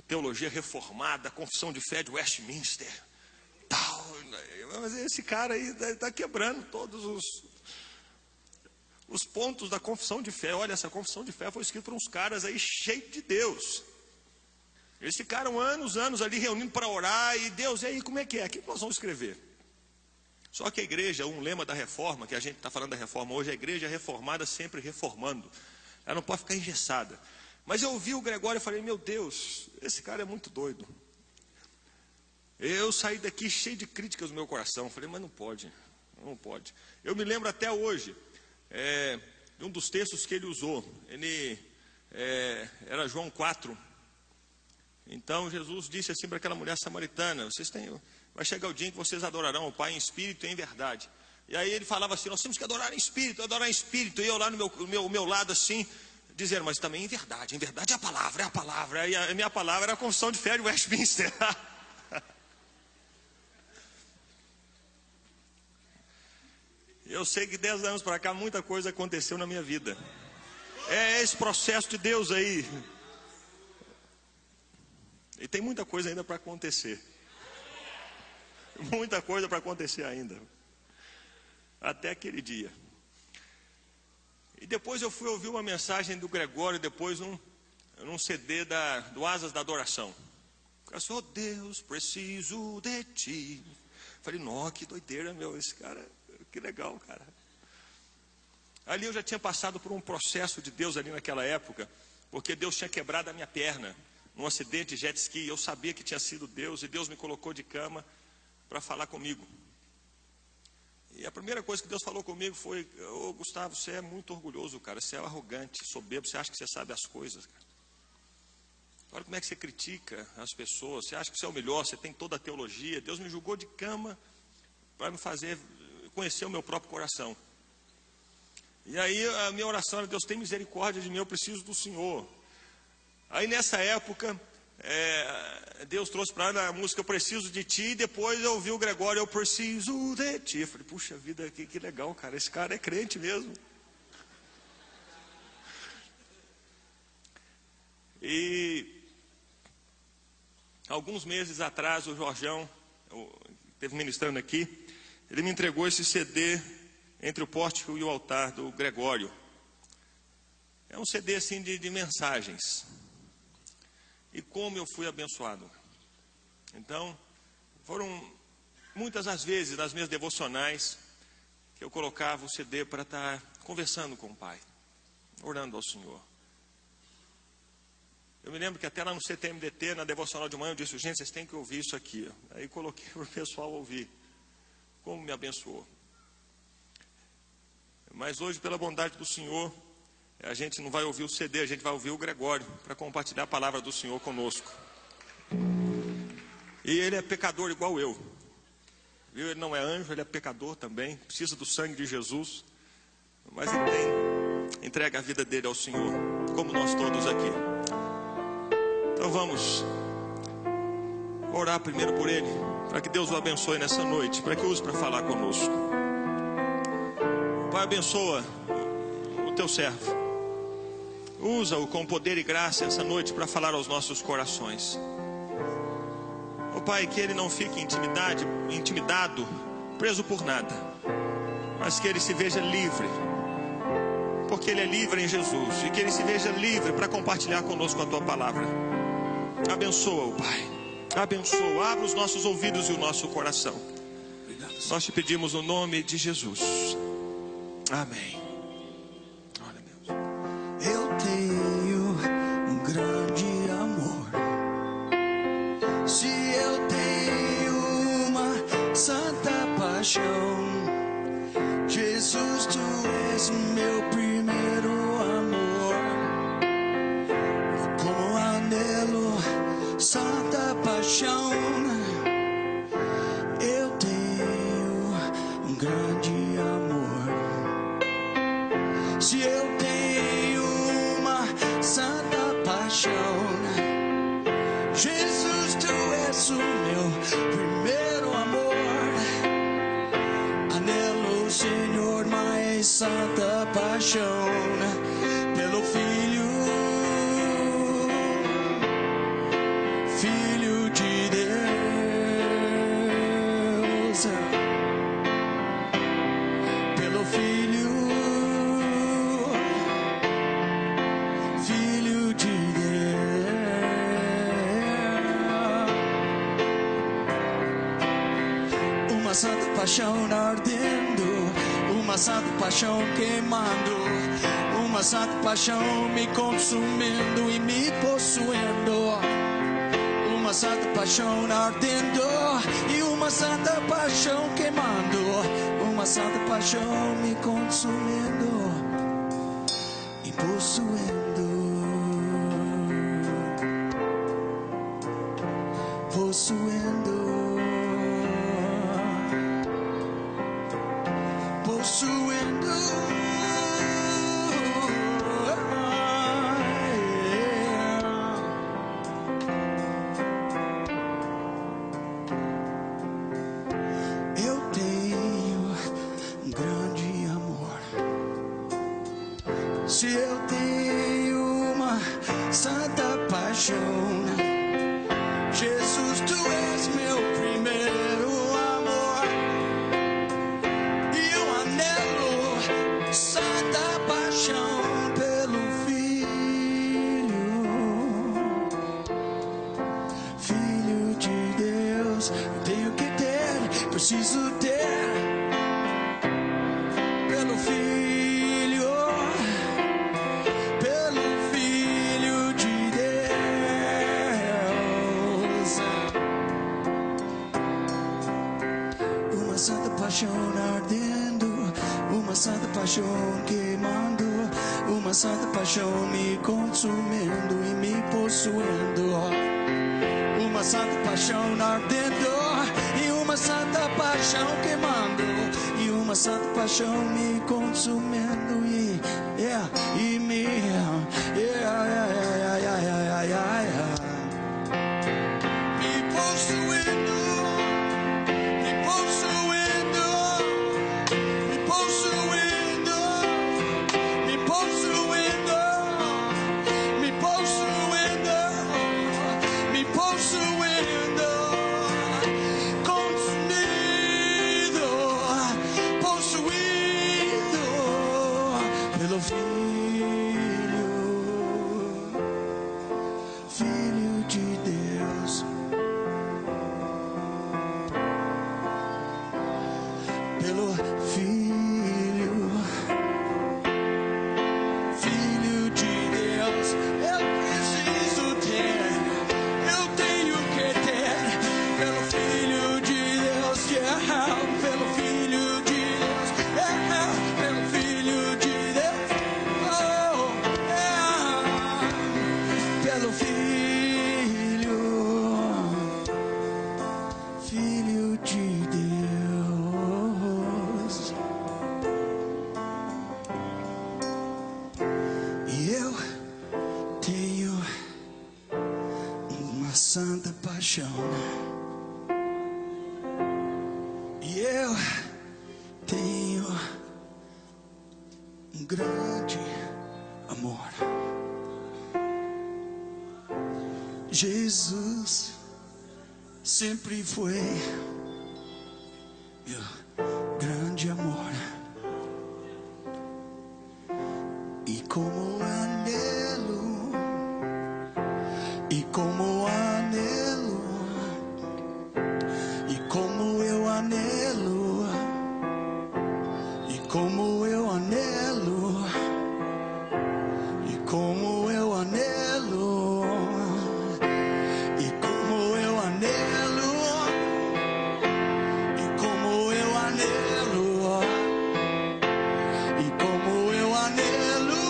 teologia reformada, confissão de fé de Westminster, tal. Mas esse cara aí está quebrando todos os pontos da confissão de fé. Olha, essa confissão de fé foi escrita por uns caras aí cheios de Deus. Eles ficaram anos ali reunindo para orar. E Deus, e aí como é que é? O que nós vamos escrever? Só que a igreja, um lema da reforma, que a gente está falando da reforma hoje, a igreja reformada sempre reformando. Ela não pode ficar engessada. Mas eu ouvi o Gregório e falei, meu Deus, esse cara é muito doido. Eu saí daqui cheio de críticas no meu coração. Falei, mas não pode. Eu me lembro até hoje de um dos textos que ele usou. Ele era João 4. Então Jesus disse assim para aquela mulher samaritana, vai chegar o dia em que vocês adorarão o Pai em espírito e em verdade. E aí ele falava assim, nós temos que adorar em espírito. E eu lá no meu lado assim, dizendo, mas também em verdade é a palavra. E a minha palavra era a confissão de fé de Westminster. Eu sei que 10 anos para cá muita coisa aconteceu na minha vida. É esse processo de Deus aí. E tem muita coisa ainda para acontecer. Muita coisa para acontecer ainda. Até aquele dia. E depois eu fui ouvir uma mensagem do Gregório, depois num CD do Asas da Adoração. Eu disse, oh Deus, preciso de ti. Falei, nossa, que doideira, meu, esse cara, que legal, cara. Ali eu já tinha passado por um processo de Deus ali naquela época, porque Deus tinha quebrado a minha perna num acidente de jet ski. Eu sabia que tinha sido Deus, e Deus me colocou de cama para falar comigo. E a primeira coisa que Deus falou comigo foi, ô Gustavo, você é muito orgulhoso, cara, você é arrogante, soberbo, você acha que você sabe as coisas, cara. Olha como é que você critica as pessoas, você acha que você é o melhor, você tem toda a teologia. Deus me julgou de cama para me fazer conhecer o meu próprio coração. E aí a minha oração era, Deus tem misericórdia de mim, eu preciso do Senhor. Aí nessa época, Deus trouxe para ela a música Eu Preciso de Ti, e depois eu ouvi o Gregório, Eu Preciso de Ti. Eu falei, puxa vida, que legal, cara, esse cara é crente mesmo. E alguns meses atrás, o Jorjão, esteve ministrando aqui, ele me entregou esse CD, Entre o Pórtico e o Altar, do Gregório. É um CD assim de mensagens. E como eu fui abençoado. Então, foram muitas as vezes nas minhas devocionais que eu colocava o CD para estar conversando com o Pai, orando ao Senhor. Eu me lembro que até lá no CTMDT, na devocional de manhã, eu disse, gente, vocês têm que ouvir isso aqui. Aí coloquei para o pessoal ouvir. Como me abençoou. Mas hoje, pela bondade do Senhor, a gente não vai ouvir o CD, a gente vai ouvir o Gregório, para compartilhar a palavra do Senhor conosco. E ele é pecador igual eu. Viu? Ele não é anjo, ele é pecador também, precisa do sangue de Jesus. Mas ele entrega a vida dele ao Senhor, como nós todos aqui. Então vamos orar primeiro por ele, para que Deus o abençoe nessa noite, para que use para falar conosco. Pai, abençoa o teu servo. Usa-o com poder e graça essa noite para falar aos nossos corações. Ó Pai, que ele não fique intimidado, preso por nada, mas que ele se veja livre, porque ele é livre em Jesus, e que ele se veja livre para compartilhar conosco a tua palavra. Abençoa-o, Pai. Abençoa, abre os nossos ouvidos e o nosso coração. Nós te pedimos no nome de Jesus. Amém. Olha, Deus. Eu tenho um grande amor. Se eu tenho uma santa paixão, Jesus, tu és o meu primeiro amor. Como anelo, santa paixão. Eu tenho um grande amor. Se eu tenho uma santa paixão, Jesus, tu és o meu primeiro amor. Anelo, Senhor, mais santa paixão pelo Filho. uma santa paixão ardendo, uma santa paixão queimando, uma santa paixão me consumindo e me possuindo. Uma santa paixão ardendo e uma santa paixão queimando, uma santa paixão me consumindo e possuindo, possuindo, possuindo. Se eu tenho uma santa paixão, Jesus, tu és meu primeiro amor, e eu anelo santa paixão pelo Filho, Filho de Deus. Eu tenho que ter, preciso ter, pelo Filho. Paixão ardendo, uma santa paixão queimando, uma santa paixão me consumindo e me possuindo. Uma santa paixão ardendo e uma santa paixão queimando, e uma santa paixão me consumindo e me possuindo. Filho de Deus, pelo Filho, Filho de Deus, eu preciso ter, eu tenho que ter, pelo Filho de Deus, yeah, pelo Filho de Deus, yeah, pelo Filho de Deus, oh, yeah, pelo Filho. Filho de Deus, e eu tenho uma santa paixão, e eu tenho um grande amor. Jesus sempre foi meu grande amor, e como anelo, e como anelo, e como eu anelo, e como eu anelo, e como eu anelo, e como eu anelo, e como eu anelo, e como eu anelo,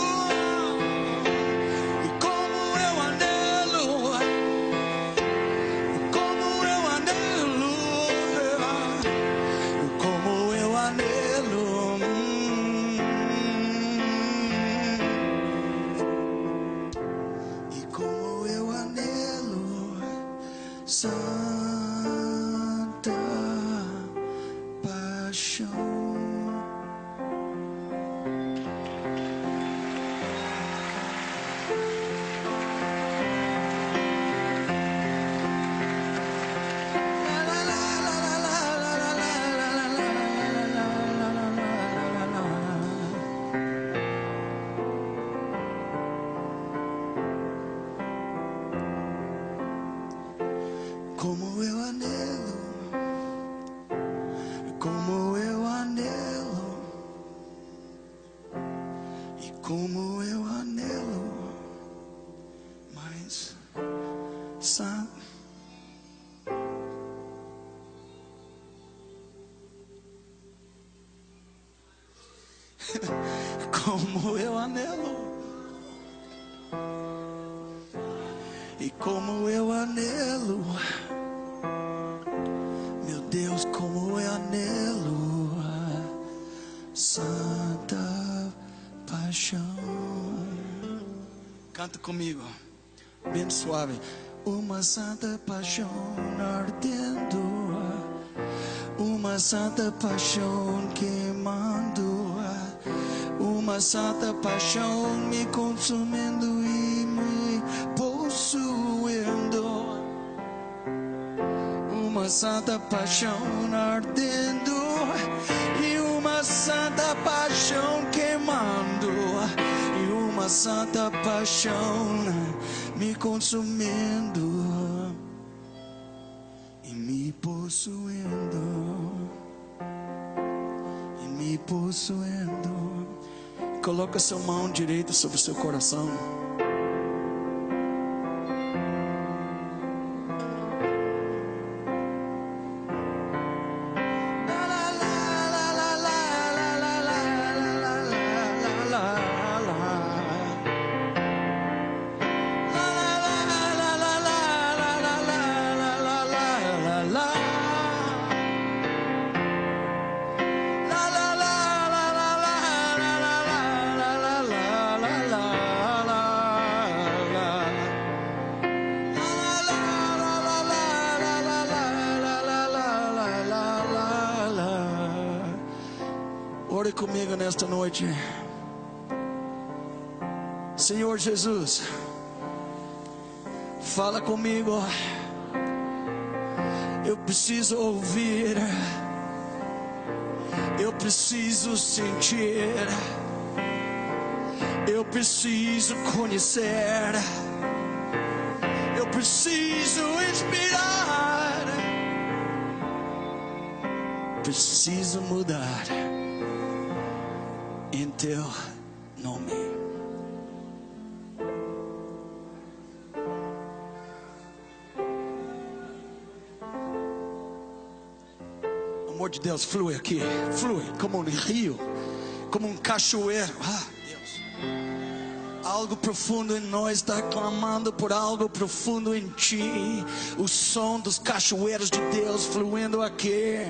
e como eu anelo, e como eu anelo, e como eu anelo, e como eu anelo santa paixão. Como eu anelo Jesus. Santo. Como eu anelo, e como eu anelo, meu Deus, como eu anelo a santa paixão. Canta comigo, bem suave. Uma santa paixão ardendo, uma santa paixão queimando, uma santa paixão me consumindo e me possuindo. Uma santa paixão ardendo e uma santa paixão queimando, e uma santa paixão me consumindo e me possuindo, e me possuindo. Coloca sua mão direita sobre o seu coração. Ore comigo nesta noite. Senhor Jesus, fala comigo. Eu preciso ouvir, eu preciso sentir, eu preciso conhecer, eu preciso inspirar, preciso mudar em teu nome. O amor de Deus flui aqui, flui como um rio, como um cachoeiro. Deus, algo profundo em nós está clamando por algo profundo em ti. O som dos cachoeiros de Deus fluindo aqui.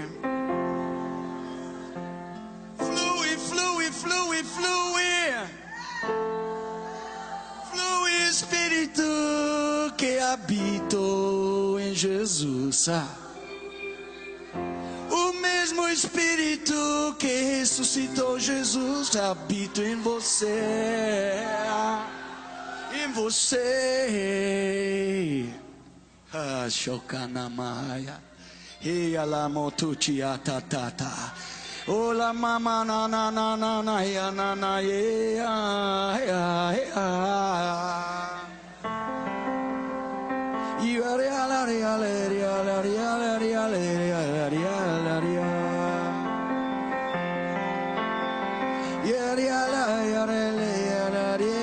Espírito que habito em Jesus, o mesmo Espírito que ressuscitou Jesus habita em você, em você. Shokanamaya, Ealamotuchiatatata. Ola mama na na na na na ya na na ya ya ya. You are ya la ya la ya la ya la ya la ya la ya. Ya ya la ya la ya la ya.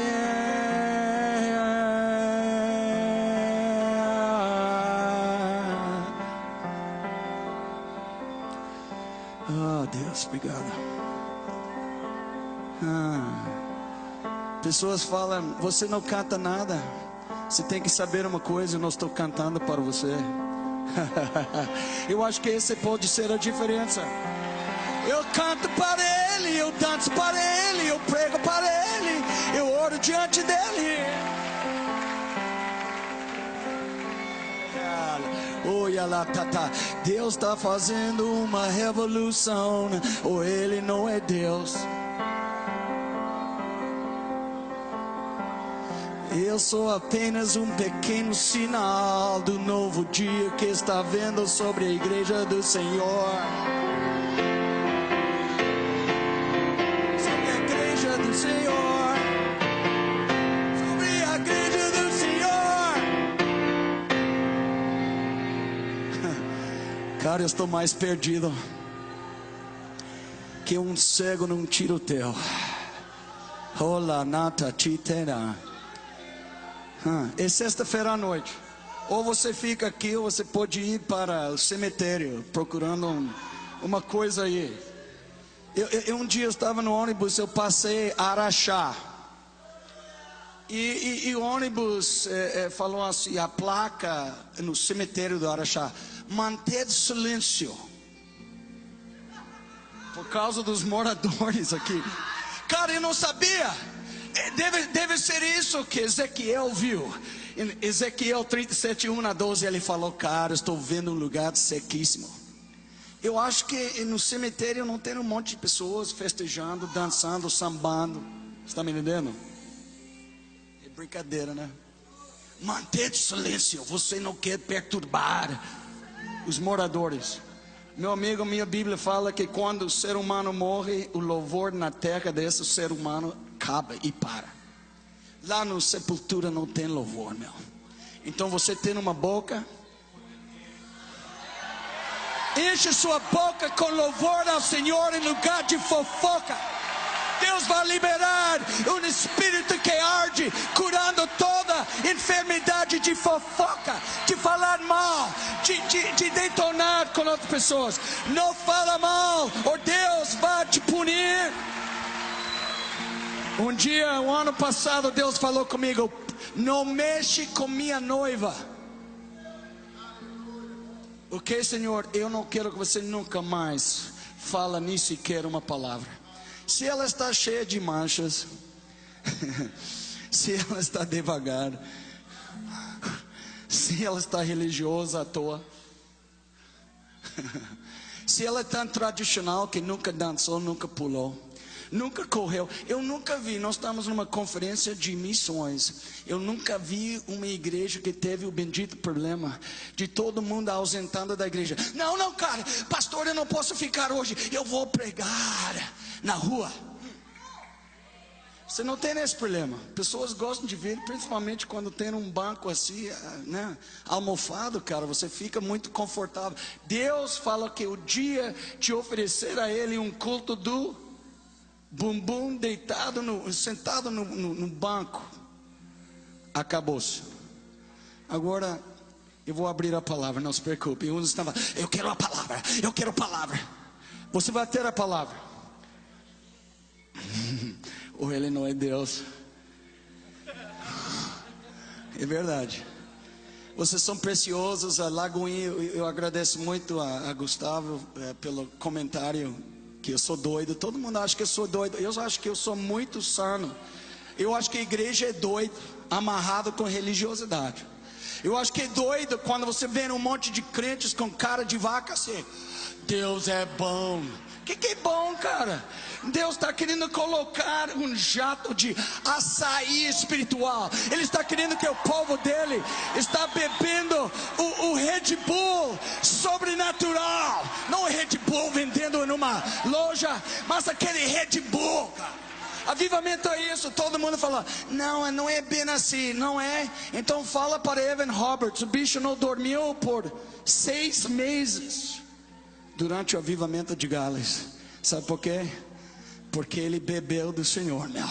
Oh, Deus, obrigado. Pessoas falam, você não canta nada. Você tem que saber uma coisa, eu não estou cantando para você. Eu acho que esse pode ser a diferença. Eu canto para Ele, eu danço para Ele, eu prego para Ele, eu oro diante dEle. Deus está fazendo uma revolução, ou Ele não é Deus. Eu sou apenas um pequeno sinal do novo dia que está vindo sobre a igreja do Senhor. Sobre a igreja do Senhor. Sobre a igreja do Senhor. Cara, eu estou mais perdido que um cego num tiroteio. Olá, nata titera. É sexta-feira à noite. Ou você fica aqui, ou você pode ir para o cemitério procurando uma coisa aí. Um dia eu estava no ônibus, eu passei Araxá. E o ônibus falou assim, a placa no cemitério do Araxá: manter silêncio, por causa dos moradores aqui. Cara, eu não sabia. Deve ser isso que Ezequiel viu. Em Ezequiel 37, 1-12, ele falou: cara, estou vendo um lugar sequíssimo. Eu acho que no cemitério não tem um monte de pessoas festejando, dançando, sambando. Você está me entendendo? É brincadeira, né? Manter silêncio, você não quer perturbar os moradores. Meu amigo, minha Bíblia fala que quando o ser humano morre, o louvor na terra desse ser humano acaba e para. Lá no sepultura não tem louvor, meu. Então você tem uma boca, enche sua boca com louvor ao Senhor em lugar de fofoca. Deus vai liberar um espírito que arde, curando toda enfermidade de fofoca, de falar mal, de detonar com outras pessoas. Não fala mal, ou Deus vai te punir. Um dia, o ano passado, Deus falou comigo: não mexe com minha noiva. Ok, Senhor, eu não quero que você nunca mais fale nem sequer uma palavra. Se ela está cheia de manchas, se ela está devagar, se ela está religiosa à toa, se ela é tão tradicional que nunca dançou, nunca pulou, nunca correu. Eu nunca vi, nós estamos numa conferência de missões, eu nunca vi uma igreja que teve o bendito problema de todo mundo ausentando da igreja. Não, cara, pastor, eu não posso ficar hoje, eu vou pregar na rua. Você não tem esse problema. Pessoas gostam de vir, principalmente quando tem um banco assim, né, almofado, cara, você fica muito confortável. Deus fala que o dia de oferecer a Ele um culto do bumbum deitado, sentado no banco, acabou-se. Agora eu vou abrir a palavra, não se preocupe. Uns estavam: eu quero a palavra, eu quero a palavra. Você vai ter a palavra. Ou ele não é Deus. É verdade. Vocês são preciosos. A Lagoinha, eu agradeço muito a Gustavo pelo comentário que eu sou doido. Todo mundo acha que eu sou doido. Eu acho que eu sou muito sano. Eu acho que a igreja é doido, amarrado com religiosidade. Eu acho que é doido quando você vê um monte de crentes com cara de vaca assim: Deus é bom. Que é bom, cara? Deus está querendo colocar um jato de açaí espiritual. Ele está querendo que o povo dele está bebendo o Red Bull sobrenatural. Não o Red Bull vendendo numa loja, mas aquele Red Bull, cara. Avivamento é isso. Todo mundo fala: não é bem assim. Não é? Então fala para Evan Roberts. O bicho não dormiu por 6 meses durante o avivamento de Gales. Sabe por quê? Porque ele bebeu do Senhor, meu.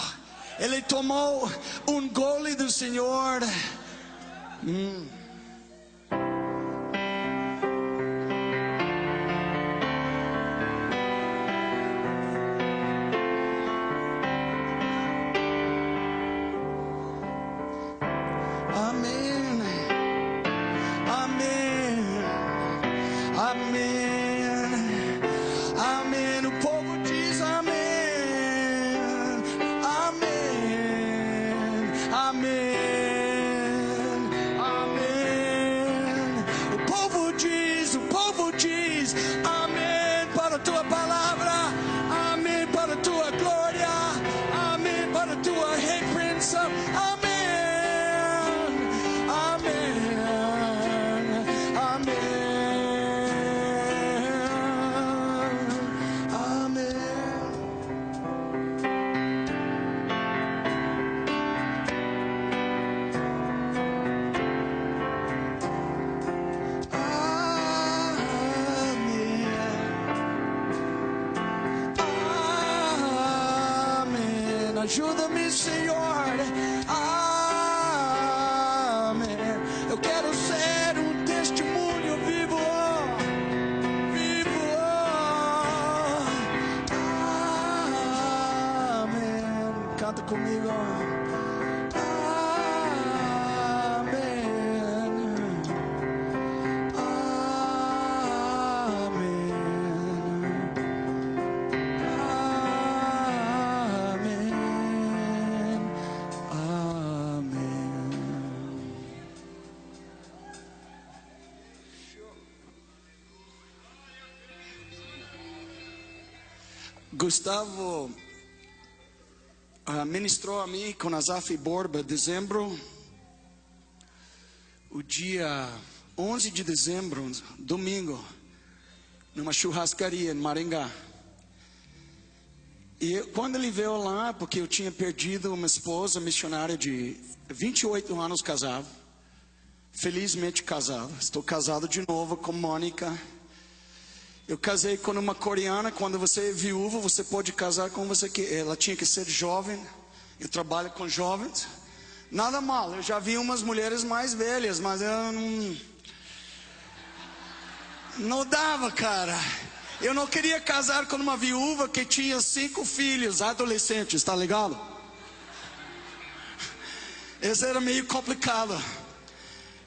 Ele tomou um gole do Senhor. Amém. Amém. Amém. Amém. O povo diz amém. Amém. Amém. Amém. O povo diz amém para a tua palavra. Amém para a tua glória. Amém para a tua repreensão. Amém. Amém. Amém. Ajuda-me, Senhor. Amém. Gustavo ministrou a mim com Azaf Borba, dezembro, o dia 11 de dezembro, domingo, numa churrascaria em Maringá. E quando ele veio lá, porque eu tinha perdido uma esposa missionária de 28 anos casado, felizmente casado, estou casado de novo com Mônica. Eu casei com uma coreana. Quando você é viúvo, você pode casar com você que ela tinha que ser jovem. Eu trabalho com jovens. Nada mal, eu já vi umas mulheres mais velhas, mas eu não dava, cara. Eu não queria casar com uma viúva que tinha 5 filhos adolescentes, tá ligado? Isso era meio complicado.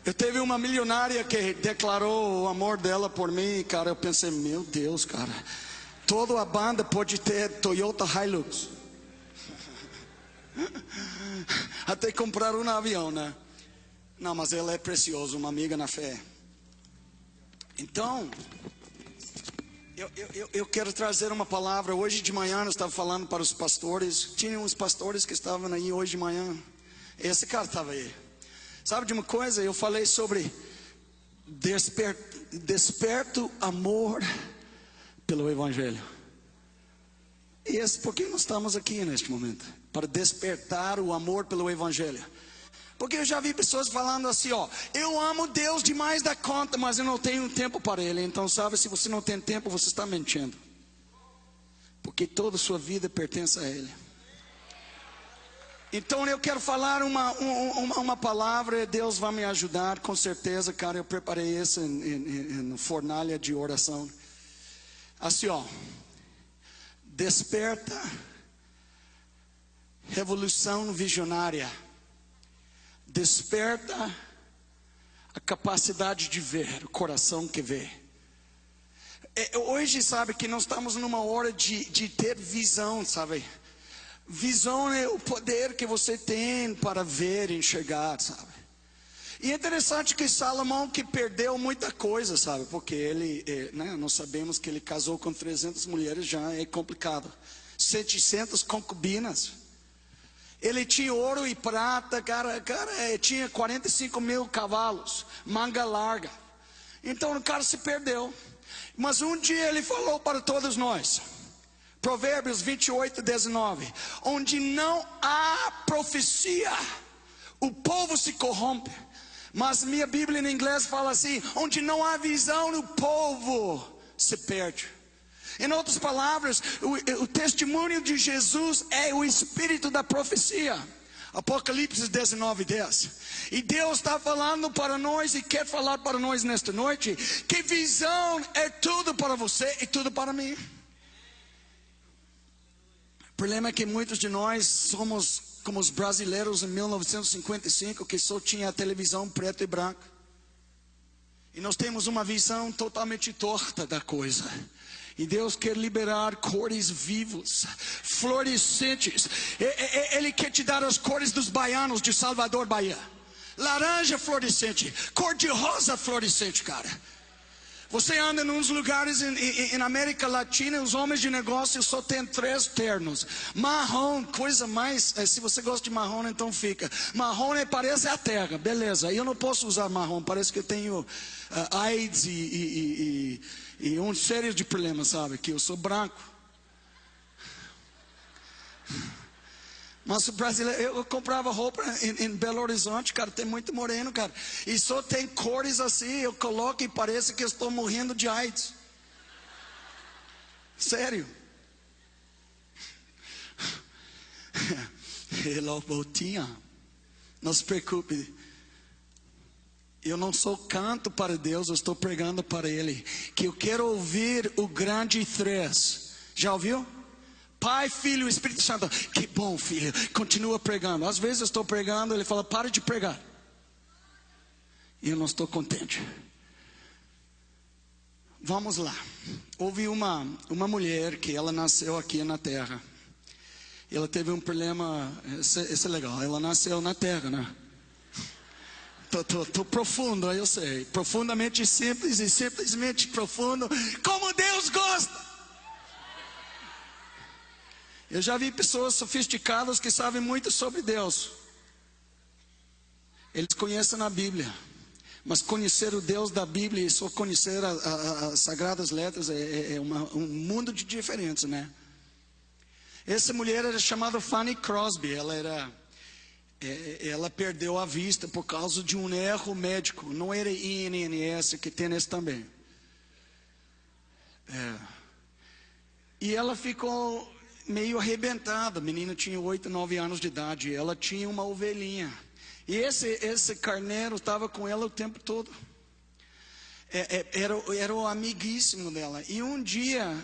Eu teve uma milionária que declarou o amor dela por mim, cara. Eu pensei, meu Deus, cara, toda a banda pode ter Toyota Hilux. Até comprar um avião, né? Não, mas ela é preciosa, uma amiga na fé. Então, eu quero trazer uma palavra. Hoje de manhã eu estava falando para os pastores. Tinha uns pastores que estavam aí hoje de manhã. Esse cara estava aí. Sabe de uma coisa? Eu falei sobre desperto amor pelo Evangelho. E por que nós estamos aqui neste momento? Para despertar o amor pelo Evangelho. Porque eu já vi pessoas falando assim, ó, eu amo Deus demais da conta, mas eu não tenho tempo para Ele. Então sabe, se você não tem tempo, você está mentindo. Porque toda a sua vida pertence a Ele. Então eu quero falar uma palavra, Deus vai me ajudar, com certeza, cara. Eu preparei isso em fornalha de oração. Assim, ó, desperta, revolução visionária. Desperta a capacidade de ver, o coração que vê. Hoje, sabe, que nós estamos numa hora de ter visão, sabe? Visão é o poder que você tem para ver e enxergar, sabe? E é interessante que Salomão, que perdeu muita coisa, sabe? Porque ele, né, nós sabemos que ele casou com 300 mulheres, já é complicado. 700 concubinas. Ele tinha ouro e prata, cara, tinha 45 mil cavalos, manga larga. Então o cara se perdeu. Mas um dia ele falou para todos nós, Provérbios 28, 19: onde não há profecia, o povo se corrompe. Mas minha Bíblia em inglês fala assim: onde não há visão, o povo se perde. Em outras palavras, o testemunho de Jesus é o espírito da profecia. Apocalipse 19, 10. E Deus está falando para nós e quer falar para nós nesta noite que visão é tudo para você e tudo para mim. O problema é que muitos de nós somos como os brasileiros em 1955, que só tinha a televisão preto e branco. E nós temos uma visão totalmente torta da coisa. E Deus quer liberar cores vivas, florescentes. Ele quer te dar as cores dos baianos de Salvador, Bahia. Laranja florescente, cor de rosa florescente, cara. Você anda nos lugares em América Latina, os homens de negócio só tem 3 ternos. Marrom, coisa mais, se você gosta de marrom, então fica. Marrom parece a terra, beleza. Eu não posso usar marrom, parece que eu tenho AIDS e uma série de problemas, sabe? Que eu sou branco. Mas o brasileiro, eu comprava roupa em Belo Horizonte, cara, tem muito moreno, cara. E só tem cores assim, eu coloco e parece que eu estou morrendo de AIDS. Sério. Hello, Botinha. Não se preocupe. Eu não só canto para Deus, eu estou pregando para Ele. Que eu quero ouvir o grande 3. Já ouviu? Pai, Filho e Espírito Santo. Que bom, filho, continua pregando. Às vezes eu estou pregando, ele fala, para de pregar. E eu não estou contente. Vamos lá. Houve uma mulher que ela nasceu aqui na terra. Ela teve um problema, esse é legal, ela nasceu na terra, né? Tô profundo, eu sei. Profundamente simples e simplesmente profundo. Como Deus gosta. Eu já vi pessoas sofisticadas que sabem muito sobre Deus. Eles conhecem a Bíblia, mas conhecer o Deus da Bíblia e só conhecer as Sagradas Letras é um mundo de diferença, né? Essa mulher era chamada Fanny Crosby. Ela perdeu a vista por causa de um erro médico. Não era INSS, que tem esse também. E ela ficou meio arrebentada. A menina tinha 8, 9 anos de idade. Ela tinha uma ovelhinha. E esse carneiro estava com ela o tempo todo. Era o amiguíssimo dela. E um dia,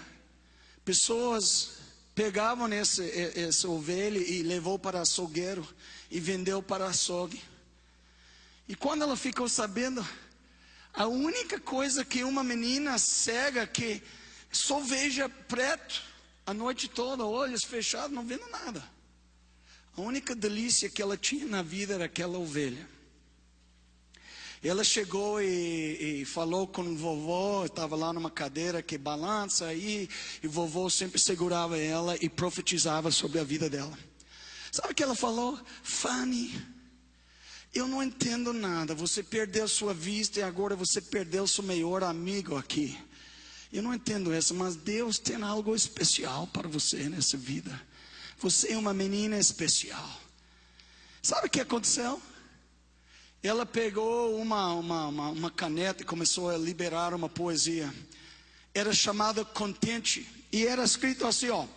pessoas pegavam essa ovelha e levou para açougueiro e vendeu para açougue. E quando ela ficou sabendo, a única coisa que uma menina cega que só veja preto a noite toda, olhos fechados, não vendo nada. A única delícia que ela tinha na vida era aquela ovelha. Ela chegou e falou com o vovô, estava lá numa cadeira que balança aí, e o vovô sempre segurava ela e profetizava sobre a vida dela. Sabe o que ela falou? Fanny, eu não entendo nada, você perdeu sua vista e agora você perdeu seu melhor amigo aqui. Eu não entendo isso, mas Deus tem algo especial para você nessa vida. Você é uma menina especial. Sabe o que aconteceu? Ela pegou uma caneta e começou a liberar uma poesia. Era chamada Contente. E era escrito assim, ó: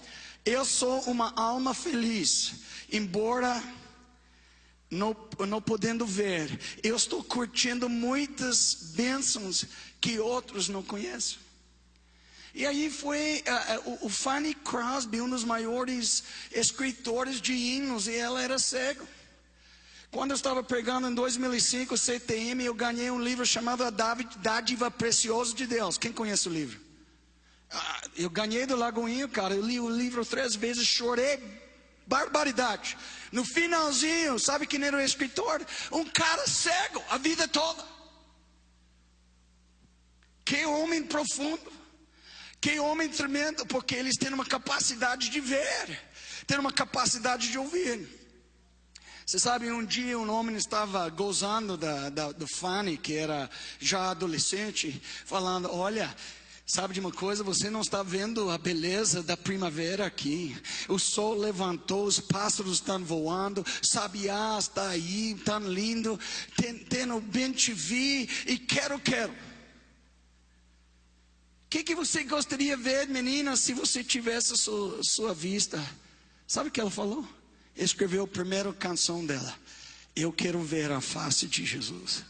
eu sou uma alma feliz, embora não podendo ver. Eu estou curtindo muitas bênçãos que outros não conhecem. E aí foi o Fanny Crosby, um dos maiores escritores de hinos, e ela era cego. Quando eu estava pregando em 2005, CTM, eu ganhei um livro chamado A Dádiva Preciosa de Deus. Quem conhece o livro? Eu ganhei do Lagoinho, cara. Eu li o livro 3 vezes, chorei barbaridade. No finalzinho, sabe quem era o escritor? Um cara cego a vida toda. Que homem profundo. Que homem tremendo, porque eles têm uma capacidade de ver, têm uma capacidade de ouvir. Você sabe, um dia um homem estava gozando do Fanny, que era já adolescente, falando: olha, sabe de uma coisa, você não está vendo a beleza da primavera aqui. O sol levantou, os pássaros estão voando, sabiá está aí, tão lindo, tendo bem te vi e quero. O que você gostaria de ver, menina, se você tivesse sua vista? Sabe o que ela falou? Escreveu a primeira canção dela: eu quero ver a face de Jesus.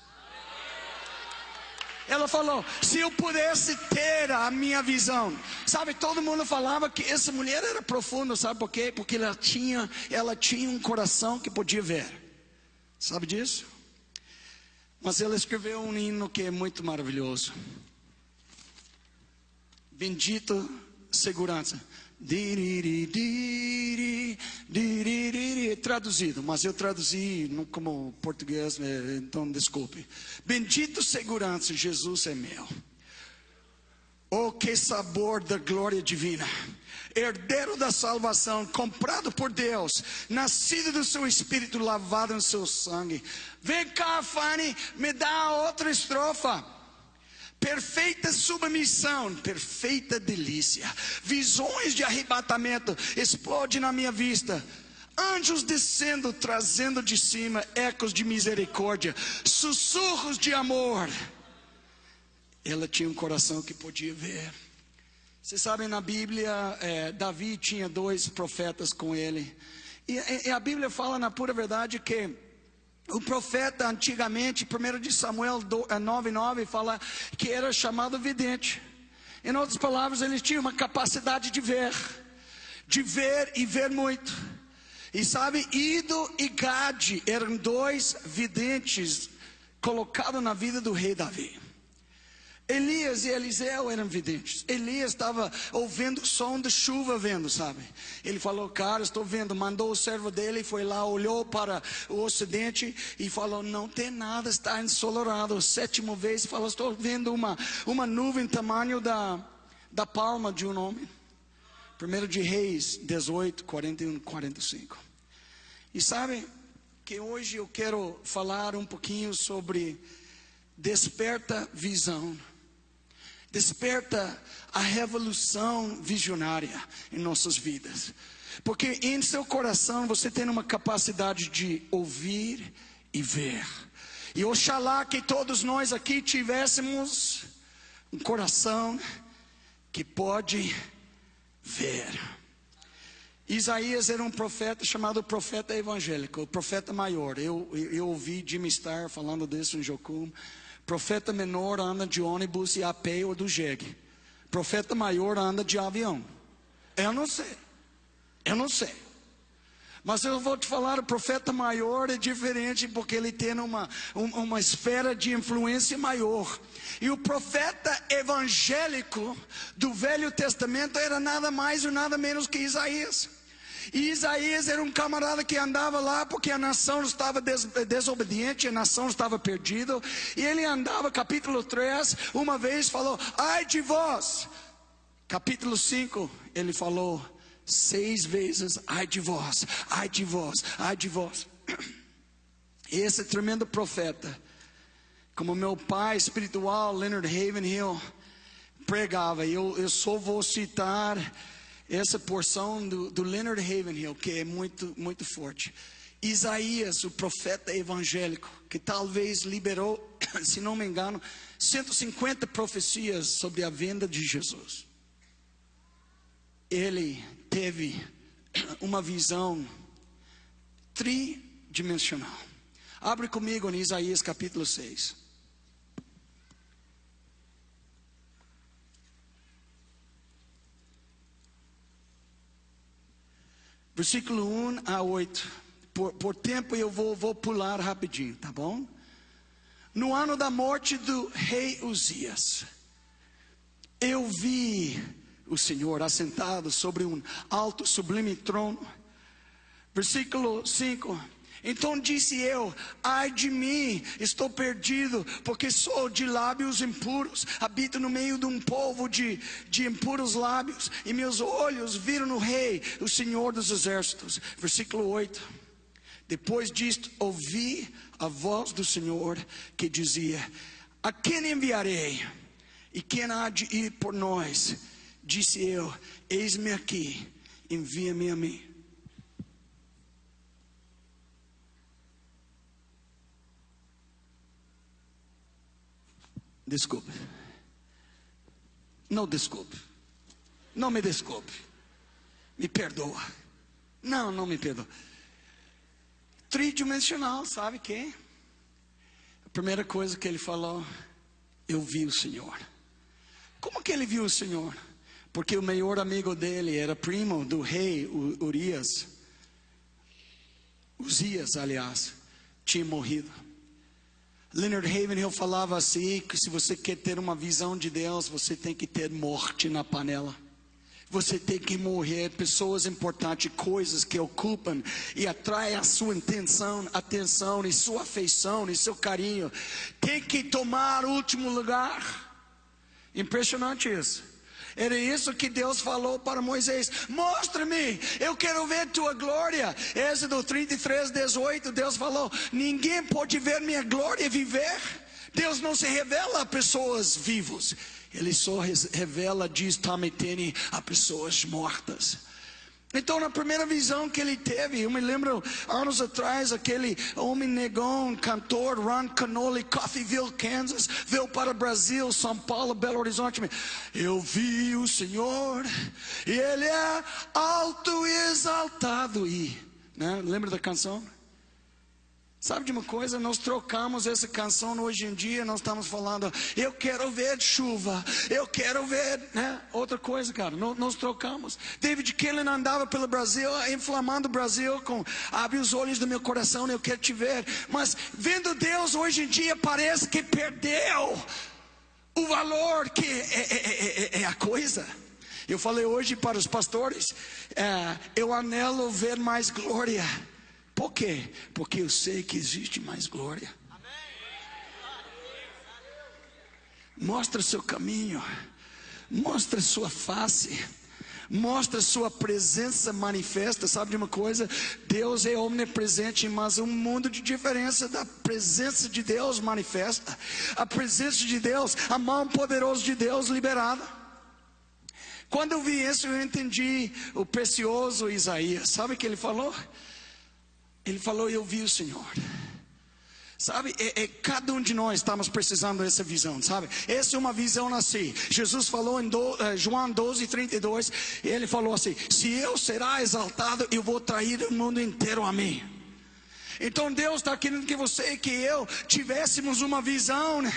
Ela falou: se eu pudesse ter a minha visão. Sabe, todo mundo falava que essa mulher era profunda. Sabe por quê? Porque ela tinha um coração que podia ver. Sabe disso? Mas ela escreveu um hino que é muito maravilhoso. Bendito segurança. Traduzido, mas eu traduzi não como português, então desculpe. Bendito segurança, Jesus é meu. Oh, que sabor da glória divina. Herdeiro da salvação, comprado por Deus, nascido do seu espírito, lavado no seu sangue. Vem cá, Fanny, me dá outra estrofa. Perfeita submissão, perfeita delícia. Visões de arrebatamento explodem na minha vista. Anjos descendo, trazendo de cima ecos de misericórdia, sussurros de amor. Ela tinha um coração que podia ver. Vocês sabem, na Bíblia, Davi tinha 2 profetas com ele. E a Bíblia fala na pura verdade que o profeta antigamente, 1 de Samuel 9:9, fala que era chamado vidente. Em outras palavras, ele tinha uma capacidade de ver e ver muito. E sabe, Ido e Gade eram 2 videntes colocados na vida do rei Davi. Elias e Eliseu eram videntes. Elias estava ouvindo o som da chuva vendo, sabe? Ele falou: cara, estou vendo. Mandou o servo dele, foi lá, olhou para o ocidente e falou: não tem nada, está ensolarado. 7ª vez falou: estou vendo uma nuvem tamanho da palma de um homem. 1 de Reis 18, 41, 45. E sabem que hoje eu quero falar um pouquinho sobre desperta visão. Desperta a revolução visionária em nossas vidas. Porque em seu coração você tem uma capacidade de ouvir e ver. E oxalá que todos nós aqui tivéssemos um coração que pode ver. Isaías era um profeta chamado profeta evangélico, o profeta maior. Eu ouvi Jimmy Star falando disso em Jocum. Profeta menor anda de ônibus e a pé ou do jegue. Profeta maior anda de avião. Eu não sei. Mas eu vou te falar, o profeta maior é diferente porque ele tem uma esfera de influência maior. E o profeta evangélico do Velho Testamento era nada mais ou nada menos que Isaías. E Isaías era um camarada que andava lá porque a nação estava desobediente, a nação estava perdida. E ele andava, capítulo 3, uma vez falou, ai de vós. Capítulo 5, ele falou 6 vezes, ai de vós, ai de vós, ai de vós. Esse tremendo profeta, como meu pai espiritual, Leonard Ravenhill, pregava. Eu só vou citar essa porção do Leonard Ravenhill, que é muito, muito forte. Isaías, o profeta evangélico, que talvez liberou, se não me engano, 150 profecias sobre a vinda de Jesus. Ele teve uma visão tridimensional. Abre comigo em Isaías capítulo 6. Versículo 1 a 8. Por tempo eu vou pular rapidinho, tá bom? No ano da morte do rei Uzias, eu vi o Senhor assentado sobre um alto sublime trono. Versículo 5. Então disse eu, ai de mim, estou perdido, porque sou de lábios impuros, habito no meio de um povo de impuros lábios, e meus olhos viram no rei, o Senhor dos exércitos. Versículo 8. Depois disto ouvi a voz do Senhor que dizia, a quem enviarei? E quem há de ir por nós? Disse eu, eis-me aqui, envia-me a mim. Desculpe. Não desculpe. Não me desculpe. Me perdoa. Não me perdoa. Tridimensional, sabe quem? A primeira coisa que ele falou, eu vi o Senhor. Como que ele viu o Senhor? Porque o maior amigo dele era primo do rei Uzias, aliás, tinha morrido. Leonard Ravenhill falava assim, que se você quer ter uma visão de Deus, você tem que ter morte na panela. Você tem que morrer, pessoas importantes, coisas que ocupam e atraem a sua atenção e sua afeição e seu carinho. Tem que tomar o último lugar. Impressionante isso. Era isso que Deus falou para Moisés, mostra-me, eu quero ver tua glória. Êxodo 33, 18, Deus falou, ninguém pode ver minha glória e viver. Deus não se revela a pessoas vivas, Ele só revela, diz Tamitene, a pessoas mortas. Então na primeira visão que ele teve, eu me lembro anos atrás, aquele homem negão, cantor Ron Canoli, Coffeyville, Kansas, veio para o Brasil, São Paulo, Belo Horizonte. Eu vi o Senhor e Ele é alto e exaltado. Né? Lembra da canção? Sabe de uma coisa, nós trocamos essa canção hoje em dia, nós estamos falando, eu quero ver chuva, eu quero ver, né? Outra coisa, cara, nós trocamos. David Killen andava pelo Brasil, inflamando o Brasil, abre os olhos do meu coração, eu quero te ver. Mas vendo Deus hoje em dia, parece que perdeu o valor que é a coisa. Eu falei hoje para os pastores, eu anelo ver mais glória. Por quê? Porque eu sei que existe mais glória. Mostra seu caminho, mostra sua face, mostra sua presença manifesta. Sabe de uma coisa? Deus é omnipresente, mas um mundo de diferença da presença de Deus manifesta. A presença de Deus, a mão poderosa de Deus liberada. Quando eu vi isso, eu entendi o precioso Isaías. Sabe o que ele falou? Ele falou: eu vi o Senhor. Sabe, cada um de nós estamos precisando dessa visão, sabe? Essa é uma visão assim. Jesus falou em João 12:32, ele falou assim: se eu será exaltado, eu vou trair o mundo inteiro a mim. Então Deus está querendo que você e que eu tivéssemos uma visão, né,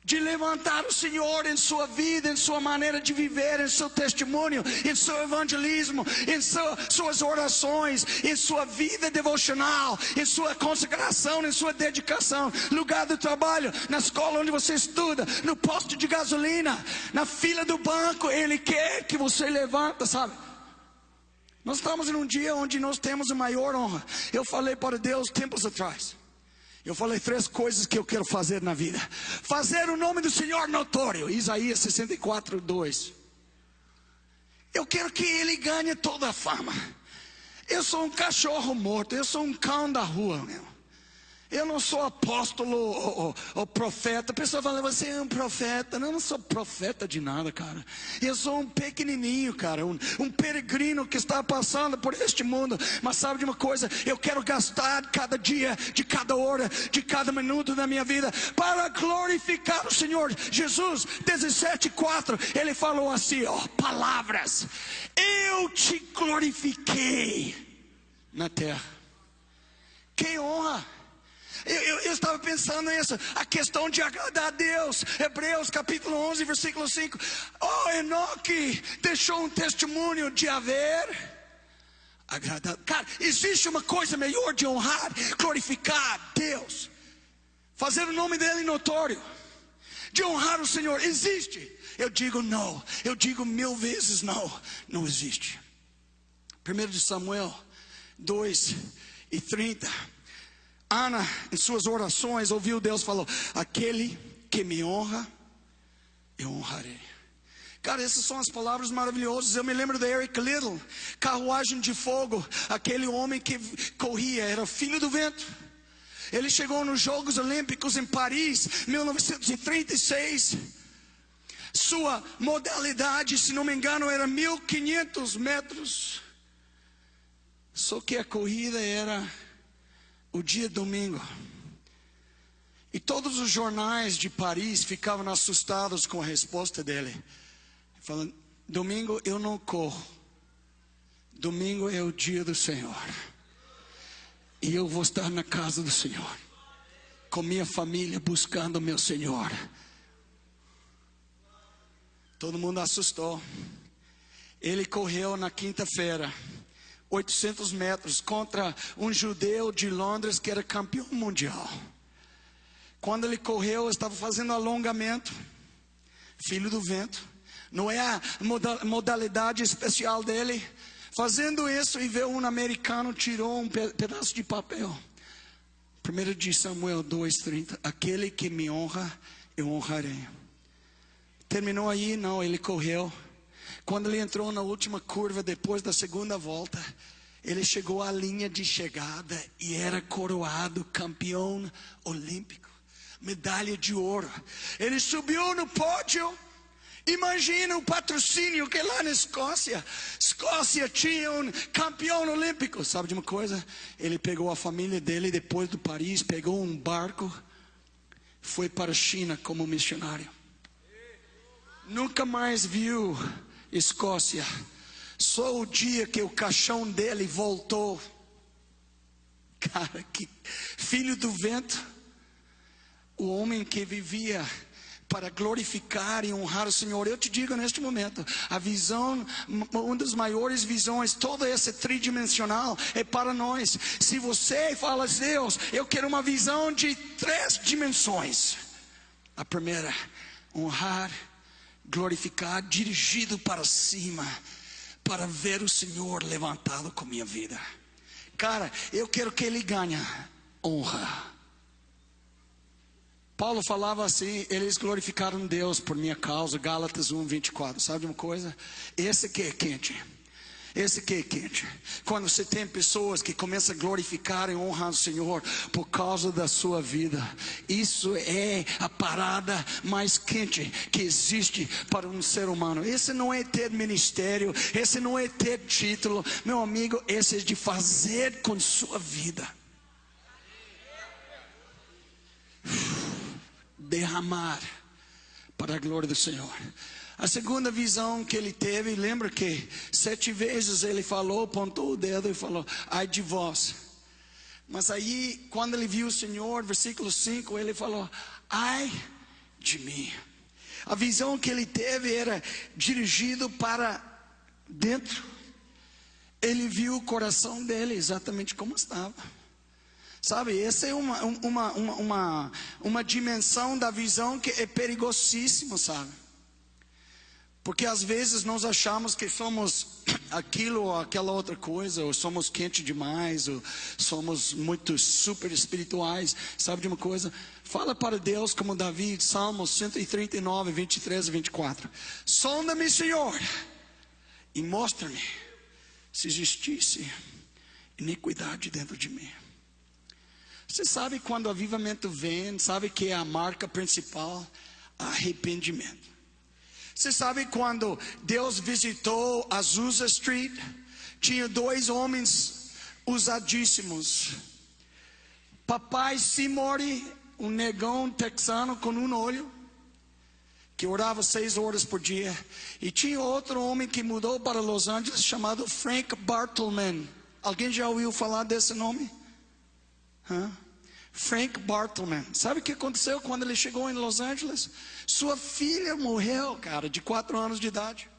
de levantar o Senhor em sua vida, em sua maneira de viver, em seu testemunho, em seu evangelismo, em suas orações, em sua vida devocional, em sua consagração, em sua dedicação, lugar do trabalho, na escola onde você estuda, no posto de gasolina, na fila do banco. Ele quer que você levanta, sabe? Nós estamos em um dia onde nós temos a maior honra. Eu falei para Deus tempos atrás. Eu falei 3 coisas que eu quero fazer na vida: fazer o nome do Senhor notório, Isaías 64:2. Eu quero que Ele ganhe toda a fama. Eu sou um cachorro morto, eu sou um cão da rua, meu. Eu não sou apóstolo ou profeta. A pessoa fala: você é um profeta. Não, eu não sou profeta de nada, cara. Eu sou um pequenininho, cara, um peregrino que está passando por este mundo. Mas sabe de uma coisa? Eu quero gastar cada dia, de cada hora, de cada minuto da minha vida para glorificar o Senhor. Jesus 17:4, ele falou assim, palavras: eu te glorifiquei na terra. Que honra! Eu estava pensando nisso, a questão de agradar a Deus. Hebreus capítulo 11, versículo 5. Enoque deixou um testemunho de haver agradado. Cara, existe uma coisa melhor de honrar, glorificar Deus, fazer o nome dele notório, de honrar o Senhor. Existe? Eu digo não. Eu digo 1000 vezes não. Não existe. 1 Samuel 2:30. Ana, em suas orações, ouviu Deus falou: aquele que me honra, eu honrarei. Cara, essas são as palavras maravilhosas. Eu me lembro de Eric Liddell, carruagem de fogo. Aquele homem que corria, era filho do vento. Ele chegou nos Jogos Olímpicos em Paris, 1936. Sua modalidade, se não me engano, era 1500 metros. Só que a corrida era o dia domingo. E todos os jornais de Paris ficavam assustados com a resposta dele, falando: domingo eu não corro. Domingo é o dia do Senhor. E eu vou estar na casa do Senhor, com minha família, buscando o meu Senhor. Todo mundo assustou. Ele correu na quinta-feira 800 metros contra um judeu de Londres que era campeão mundial. Quando ele correu, estava fazendo alongamento, filho do vento. Não é a modalidade especial dele. Fazendo isso, e veio um americano, tirou um pedaço de papel. 1 Samuel 2:30. Aquele que me honra, eu honrarei. Terminou aí? Não, ele correu. Quando ele entrou na última curva, depois da segunda volta, ele chegou à linha de chegada e era coroado campeão olímpico, medalha de ouro. Ele subiu no pódio. Imagina o patrocínio que lá na Escócia tinha um campeão olímpico. Sabe de uma coisa? Ele pegou a família dele depois do Paris, pegou um barco, foi para a China como missionário. Nunca mais viu Escócia. Só o dia que o caixão dele voltou. Cara, que filho do vento. O homem que vivia para glorificar e honrar o Senhor. Eu te digo neste momento, a visão, uma das maiores visões, toda essa tridimensional é para nós. Se você fala: Deus, eu quero uma visão de 3 dimensões. A primeira, honrar, glorificar, dirigido para cima, para ver o Senhor levantado com minha vida. Cara, eu quero que Ele ganhe honra. Paulo falava assim: eles glorificaram Deus por minha causa. Gálatas 1:24. Sabe de uma coisa? Esse que é quente. Esse que é quente. Quando você tem pessoas que começam a glorificar e honrar o Senhor por causa da sua vida, isso é a parada mais quente que existe para um ser humano. Esse não é ter ministério, esse não é ter título, meu amigo, esse é de fazer com sua vida. Derramar para a glória do Senhor. A segunda visão que ele teve, lembra que 7 vezes ele falou, apontou o dedo e falou: ai de vós. Mas aí, quando ele viu o Senhor, versículo 5, ele falou: ai de mim. A visão que ele teve era dirigido para dentro. Ele viu o coração dele exatamente como estava. Sabe, essa é uma dimensão da visão que é perigosíssima, sabe? Porque às vezes nós achamos que somos aquilo ou aquela outra coisa, ou somos quente demais, ou somos muito super espirituais. Sabe de uma coisa? Fala para Deus como Davi, Salmos 139, 23 e 24. Sonda-me, Senhor, e mostra-me se existisse iniquidade dentro de mim. Você sabe quando o avivamento vem, sabe que é a marca principal? Arrependimento. Você sabe quando Deus visitou Azusa Street, tinha 2 homens usadíssimos. Papai Simori, um negão texano com um olho, que orava 6 horas por dia. E tinha outro homem que mudou para Los Angeles, chamado Frank Bartleman. Alguém já ouviu falar desse nome? Frank Bartleman. Sabe o que aconteceu quando ele chegou em Los Angeles? Sua filha morreu, cara, de 4 anos de idade.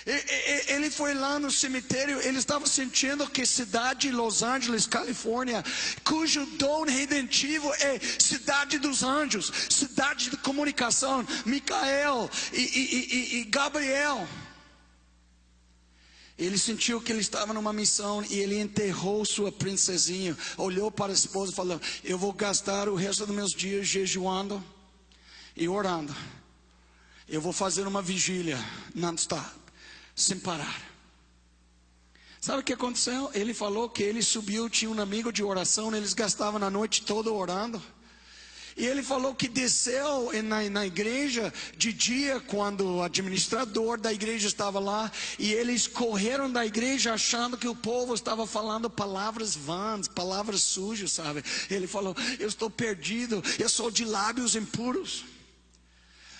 Ele foi lá no cemitério. Ele estava sentindo que cidade de Los Angeles, Califórnia, cujo dom redentivo é cidade dos anjos, cidade de comunicação, Micael e Gabriel. Ele sentiu que ele estava numa missão e ele enterrou sua princesinha. Olhou para a esposa e falou: eu vou gastar o resto dos meus dias jejuando e orando. Eu vou fazer uma vigília non-stop, sem parar. Sabe o que aconteceu? Ele falou que ele subiu, tinha um amigo de oração, eles gastavam a noite toda orando. E ele falou que desceu na igreja de dia, quando o administrador da igreja estava lá, e eles correram da igreja achando que o povo estava falando palavras vãs, palavras sujas, sabe? Ele falou: eu estou perdido, eu sou de lábios impuros.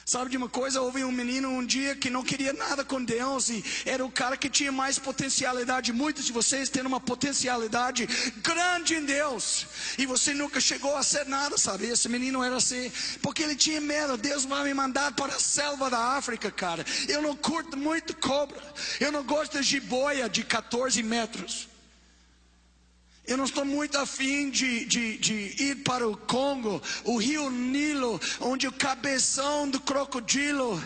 Sabe de uma coisa? Houve um menino um dia que não queria nada com Deus, e era o cara que tinha mais potencialidade. Muitos de vocês têm uma potencialidade grande em Deus, e você nunca chegou a ser nada, sabe? Esse menino era assim, porque ele tinha medo. Deus vai me mandar para a selva da África, cara. Eu não curto muito cobra, eu não gosto de jiboia de 14 metros. Eu não estou muito afim de ir para o Congo, o rio Nilo, onde o cabeção do crocodilo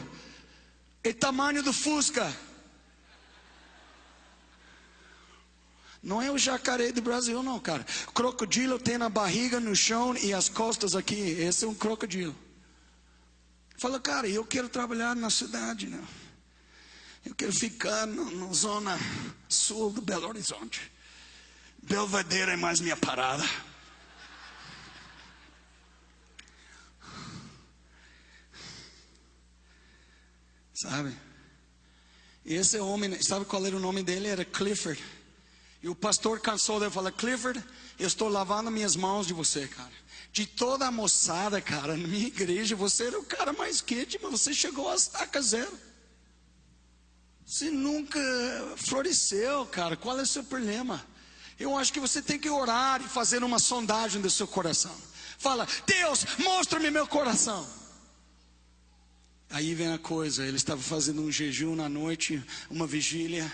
é tamanho do Fusca. Não é o jacaré do Brasil não, cara. O crocodilo tem a barriga no chão e as costas aqui. Esse é um crocodilo. Fala: cara, eu quero trabalhar na cidade, não. Eu quero ficar na zona sul do Belo Horizonte. Belvedere é mais minha parada. Sabe? Esse homem, sabe qual era o nome dele? Era Clifford. E o pastor cansou dele e falou: Clifford, eu estou lavando minhas mãos de você, cara. De toda a moçada, cara, na minha igreja, você era o cara mais quente, mas você chegou a estaca zero. Você nunca floresceu, cara. Qual é o seu problema? Eu acho que você tem que orar e fazer uma sondagem do seu coração. Fala: Deus, mostra-me meu coração. Aí vem a coisa. Ele estava fazendo um jejum na noite, uma vigília,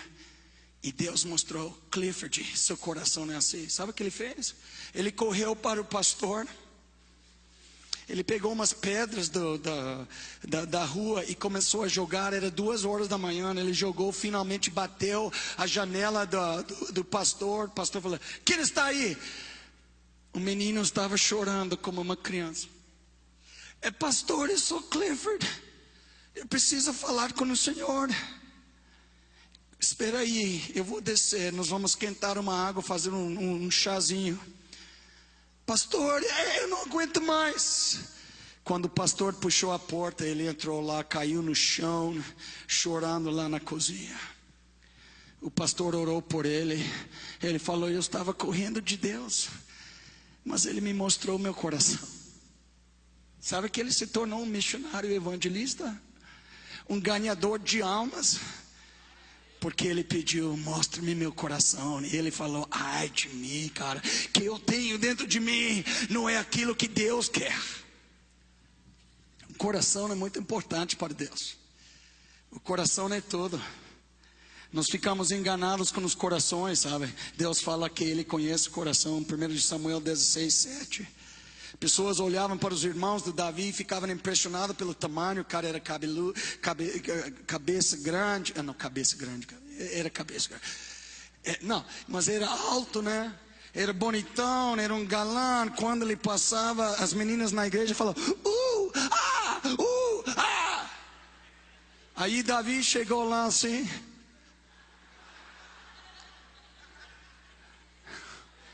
e Deus mostrou: Clifford, seu coração não é assim. Sabe o que ele fez? Ele correu para o pastor. Ele pegou umas pedras da rua e começou a jogar. Era 2 horas da manhã. Ele jogou, finalmente bateu a janela do pastor. O pastor falou: quem está aí? O menino estava chorando como uma criança. Pastor, eu sou Clifford, eu preciso falar com o Senhor. Espera aí, eu vou descer, nós vamos esquentar uma água, fazer um chazinho. Pastor, eu não aguento mais. Quando o pastor puxou a porta, ele entrou lá, caiu no chão, chorando lá na cozinha. O pastor orou por ele. Ele falou: eu estava correndo de Deus, mas Ele me mostrou o meu coração. Sabe que ele se tornou um missionário evangelista, um ganhador de almas, porque ele pediu: mostre-me meu coração. E ele falou: ai de mim, cara, que eu tenho dentro de mim não é aquilo que Deus quer. O coração é muito importante para Deus. O coração é tudo. Nós ficamos enganados com os corações, sabe? Deus fala que Ele conhece o coração. 1 Samuel 16:7. Pessoas olhavam para os irmãos de Davi e ficavam impressionados pelo tamanho. O cara era cabeça grande. Não, cabeça grande, cara. Era cabeça grande. Não, mas era alto, né? Era bonitão, era um galã. Quando ele passava, as meninas na igreja falavam: ah! Aí Davi chegou lá assim.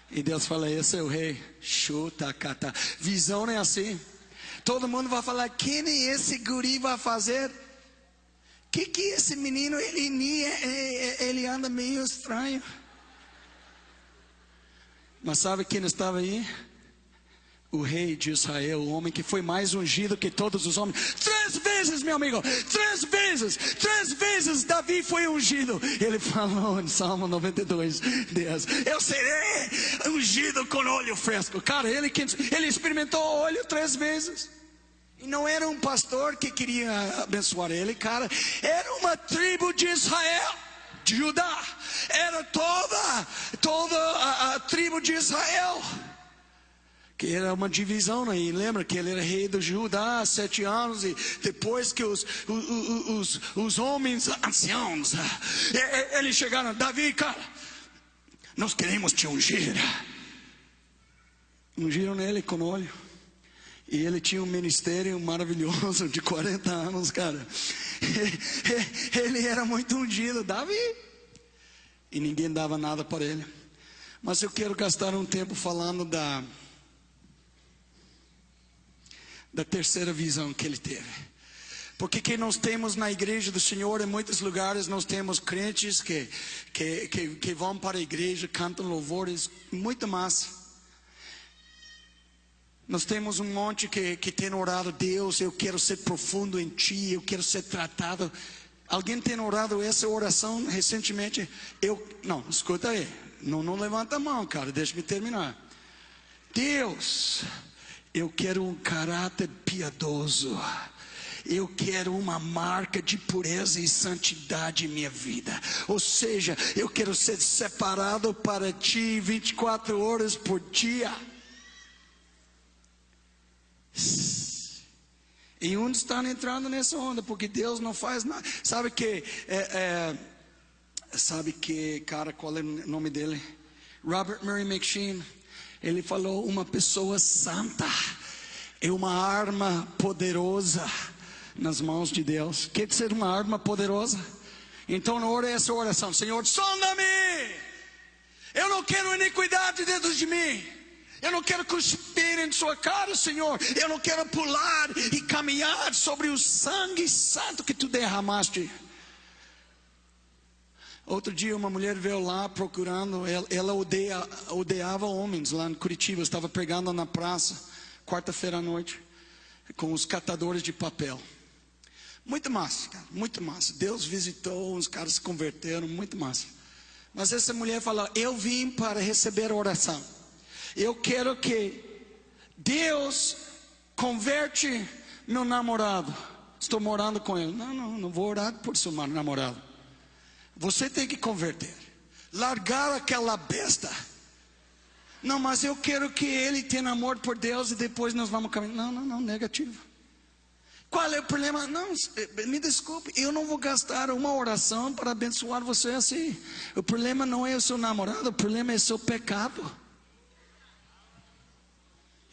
E Deus fala: esse é o rei. Chuta, cata. Visão não é assim. Todo mundo vai falar: quem é esse guri vai fazer? Que esse menino, ele anda meio estranho. Mas sabe quem estava aí? O rei de Israel, o homem que foi mais ungido que todos os homens. 3 vezes, meu amigo, 3 vezes Davi foi ungido. Ele falou em Salmo 92, Deus: eu serei ungido com óleo fresco. Cara, ele experimentou óleo 3 vezes. E não era um pastor que queria abençoar ele, cara. Era uma tribo de Israel, de Judá. Era toda a tribo de Israel. Que era uma divisão aí. Lembra que ele era rei do Judá há 7 anos. E depois que os homens anciãos, eles chegaram: Davi, cara, nós queremos te ungir. Ungiram nele com óleo. E ele tinha um ministério maravilhoso de 40 anos, cara. Ele era muito ungido, Davi. E ninguém dava nada para ele. Mas eu quero gastar um tempo falando da terceira visão que ele teve. Porque que nós temos na igreja do Senhor, em muitos lugares nós temos crentes que vão para a igreja, cantam louvores, muito massa. Nós temos um monte que tem orado: Deus, eu quero ser profundo em Ti, eu quero ser tratado. Alguém tem orado essa oração recentemente? Não, escuta aí, não levanta a mão, cara, deixa-me terminar. Deus, eu quero um caráter piedoso. Eu quero uma marca de pureza e santidade em minha vida. Ou seja, eu quero ser separado para Ti 24 horas por dia. E uns estão entrando nessa onda, porque Deus não faz nada. Sabe que, cara, qual é o nome dele? Robert Murray McCheyne. Ele falou: uma pessoa santa é uma arma poderosa nas mãos de Deus. Quer ser uma arma poderosa? Então ore essa oração: Senhor, sonda-me. Eu não quero iniquidade dentro de mim. Eu não quero cuspir em sua cara, Senhor. Eu não quero pular e caminhar sobre o sangue santo que Tu derramaste. Outro dia uma mulher veio lá procurando. Ela odiava homens lá em Curitiba. Estava pregando na praça, quarta-feira à noite, com os catadores de papel. Muito massa, cara, muito massa. Deus visitou, os caras se converteram, muito massa. Mas essa mulher falou: eu vim para receber oração. Eu quero que Deus converte meu namorado. Estou morando com ele. Não vou orar por seu namorado. Você tem que converter. Largar aquela besta. Não, mas eu quero que ele tenha amor por Deus e depois nós vamos caminhar. Não, negativo. Qual é o problema? Não, me desculpe, eu não vou gastar uma oração para abençoar você assim. O problema não é o seu namorado, o problema é o seu pecado.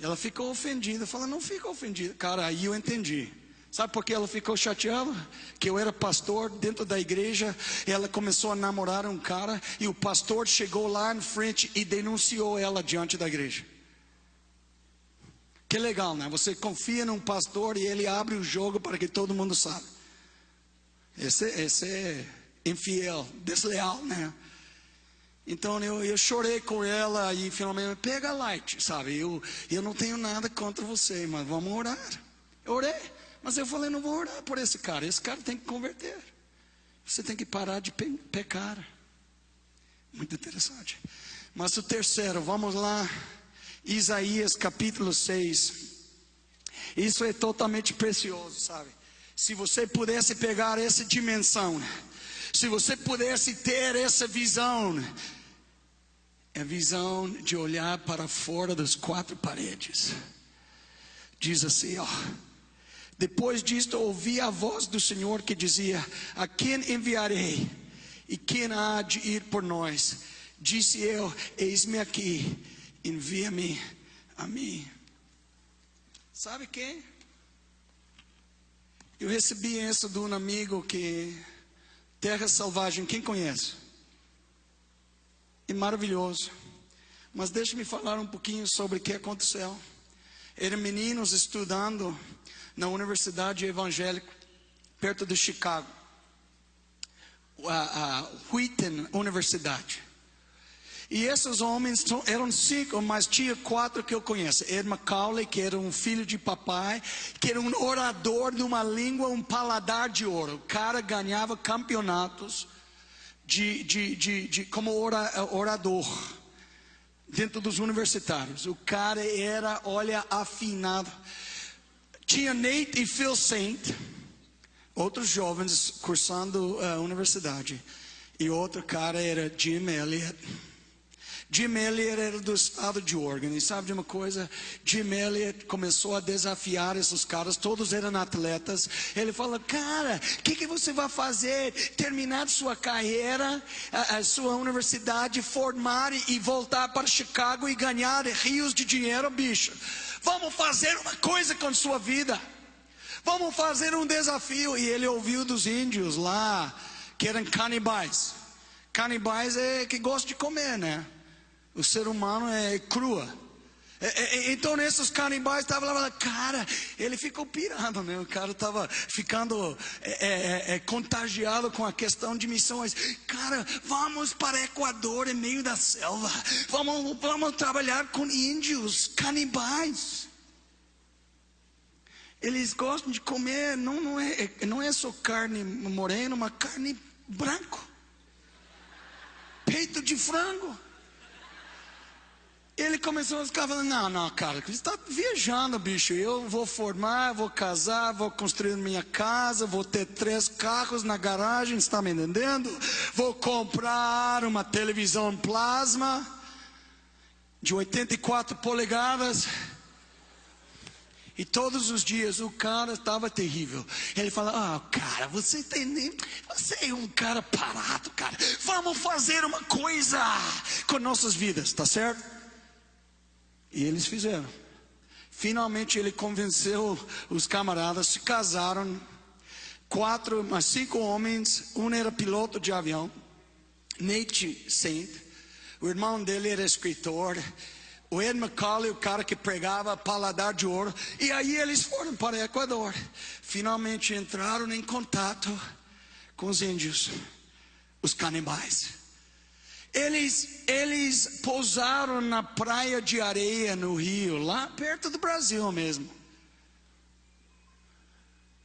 Ela ficou ofendida. Fala, não fica ofendida. Cara, aí eu entendi. Sabe por que ela ficou chateada? Que eu era pastor dentro da igreja. Ela começou a namorar um cara. E o pastor chegou lá em frente e denunciou ela diante da igreja. Que legal, né? Você confia num pastor e ele abre o jogo para que todo mundo saiba. Esse é infiel, desleal, né? Então eu chorei com ela e finalmente, pega light, sabe? Eu não tenho nada contra você, mas vamos orar. Eu orei, mas eu falei, não vou orar por esse cara tem que converter. Você tem que parar de pecar. Muito interessante. Mas o terceiro, vamos lá. Isaías capítulo 6. Isso é totalmente precioso, sabe? Se você pudesse pegar essa dimensão, se você pudesse ter essa visão, é a visão de olhar para fora das quatro paredes. Diz assim, ó: depois disto ouvi a voz do Senhor que dizia: a quem enviarei? E quem há de ir por nós? Disse eu: eis-me aqui, envia-me a mim. Sabe quem? Eu recebi isso de um amigo que... Terra Selvagem, quem conhece? É maravilhoso. Mas deixe-me falar um pouquinho sobre o que aconteceu. Eram meninos estudando na Universidade Evangélica, perto de Chicago. A Wheaton Universidade. E esses homens eram 5, mas tinha 4 que eu conheço. Ed Macaulay, que era um filho de papai, que era um orador de uma língua, um paladar de ouro. O cara ganhava campeonatos como orador dentro dos universitários. O cara era, olha, afinado. Tinha Nate e Phil Saint, outros jovens cursando a universidade. E outro cara era Jim Elliot. Jim Elliot era do estado de Oregon. E sabe de uma coisa? Jim Elliot começou a desafiar esses caras. Todos eram atletas. Ele falou: cara, o que você vai fazer? Terminar sua carreira, a sua universidade, formar e voltar para Chicago e ganhar rios de dinheiro, bicho. Vamos fazer uma coisa com sua vida. Vamos fazer um desafio. E ele ouviu dos índios lá, que eram canibais. Canibais é que gosta de comer, né? O ser humano é crua. Então nesses canibais estavam lá, cara, ele ficou pirado, né? O cara estava ficando contagiado com a questão de missões. Cara, vamos para Equador, em meio da selva. Vamos trabalhar com índios, canibais. Eles gostam de comer, não é só carne morena, mas carne branco. Peito de frango. Ele começou a ficar falando: não, cara, você está viajando, bicho. Eu vou formar, vou casar, vou construir minha casa, vou ter 3 carros na garagem, está me entendendo? Vou comprar uma televisão plasma de 84 polegadas. E todos os dias o cara estava terrível. Ele fala: cara, você é um cara parado, cara. Vamos fazer uma coisa com nossas vidas, tá certo? E eles fizeram. Finalmente ele convenceu os camaradas, se casaram. 5 homens. Um era piloto de avião, Nate Saint. O irmão dele era escritor. O Ed Macaulay, o cara que pregava paladar de ouro. E aí eles foram para o Equador. Finalmente entraram em contato com os índios, os canibais. Eles pousaram na praia de areia no Rio, lá perto do Brasil mesmo.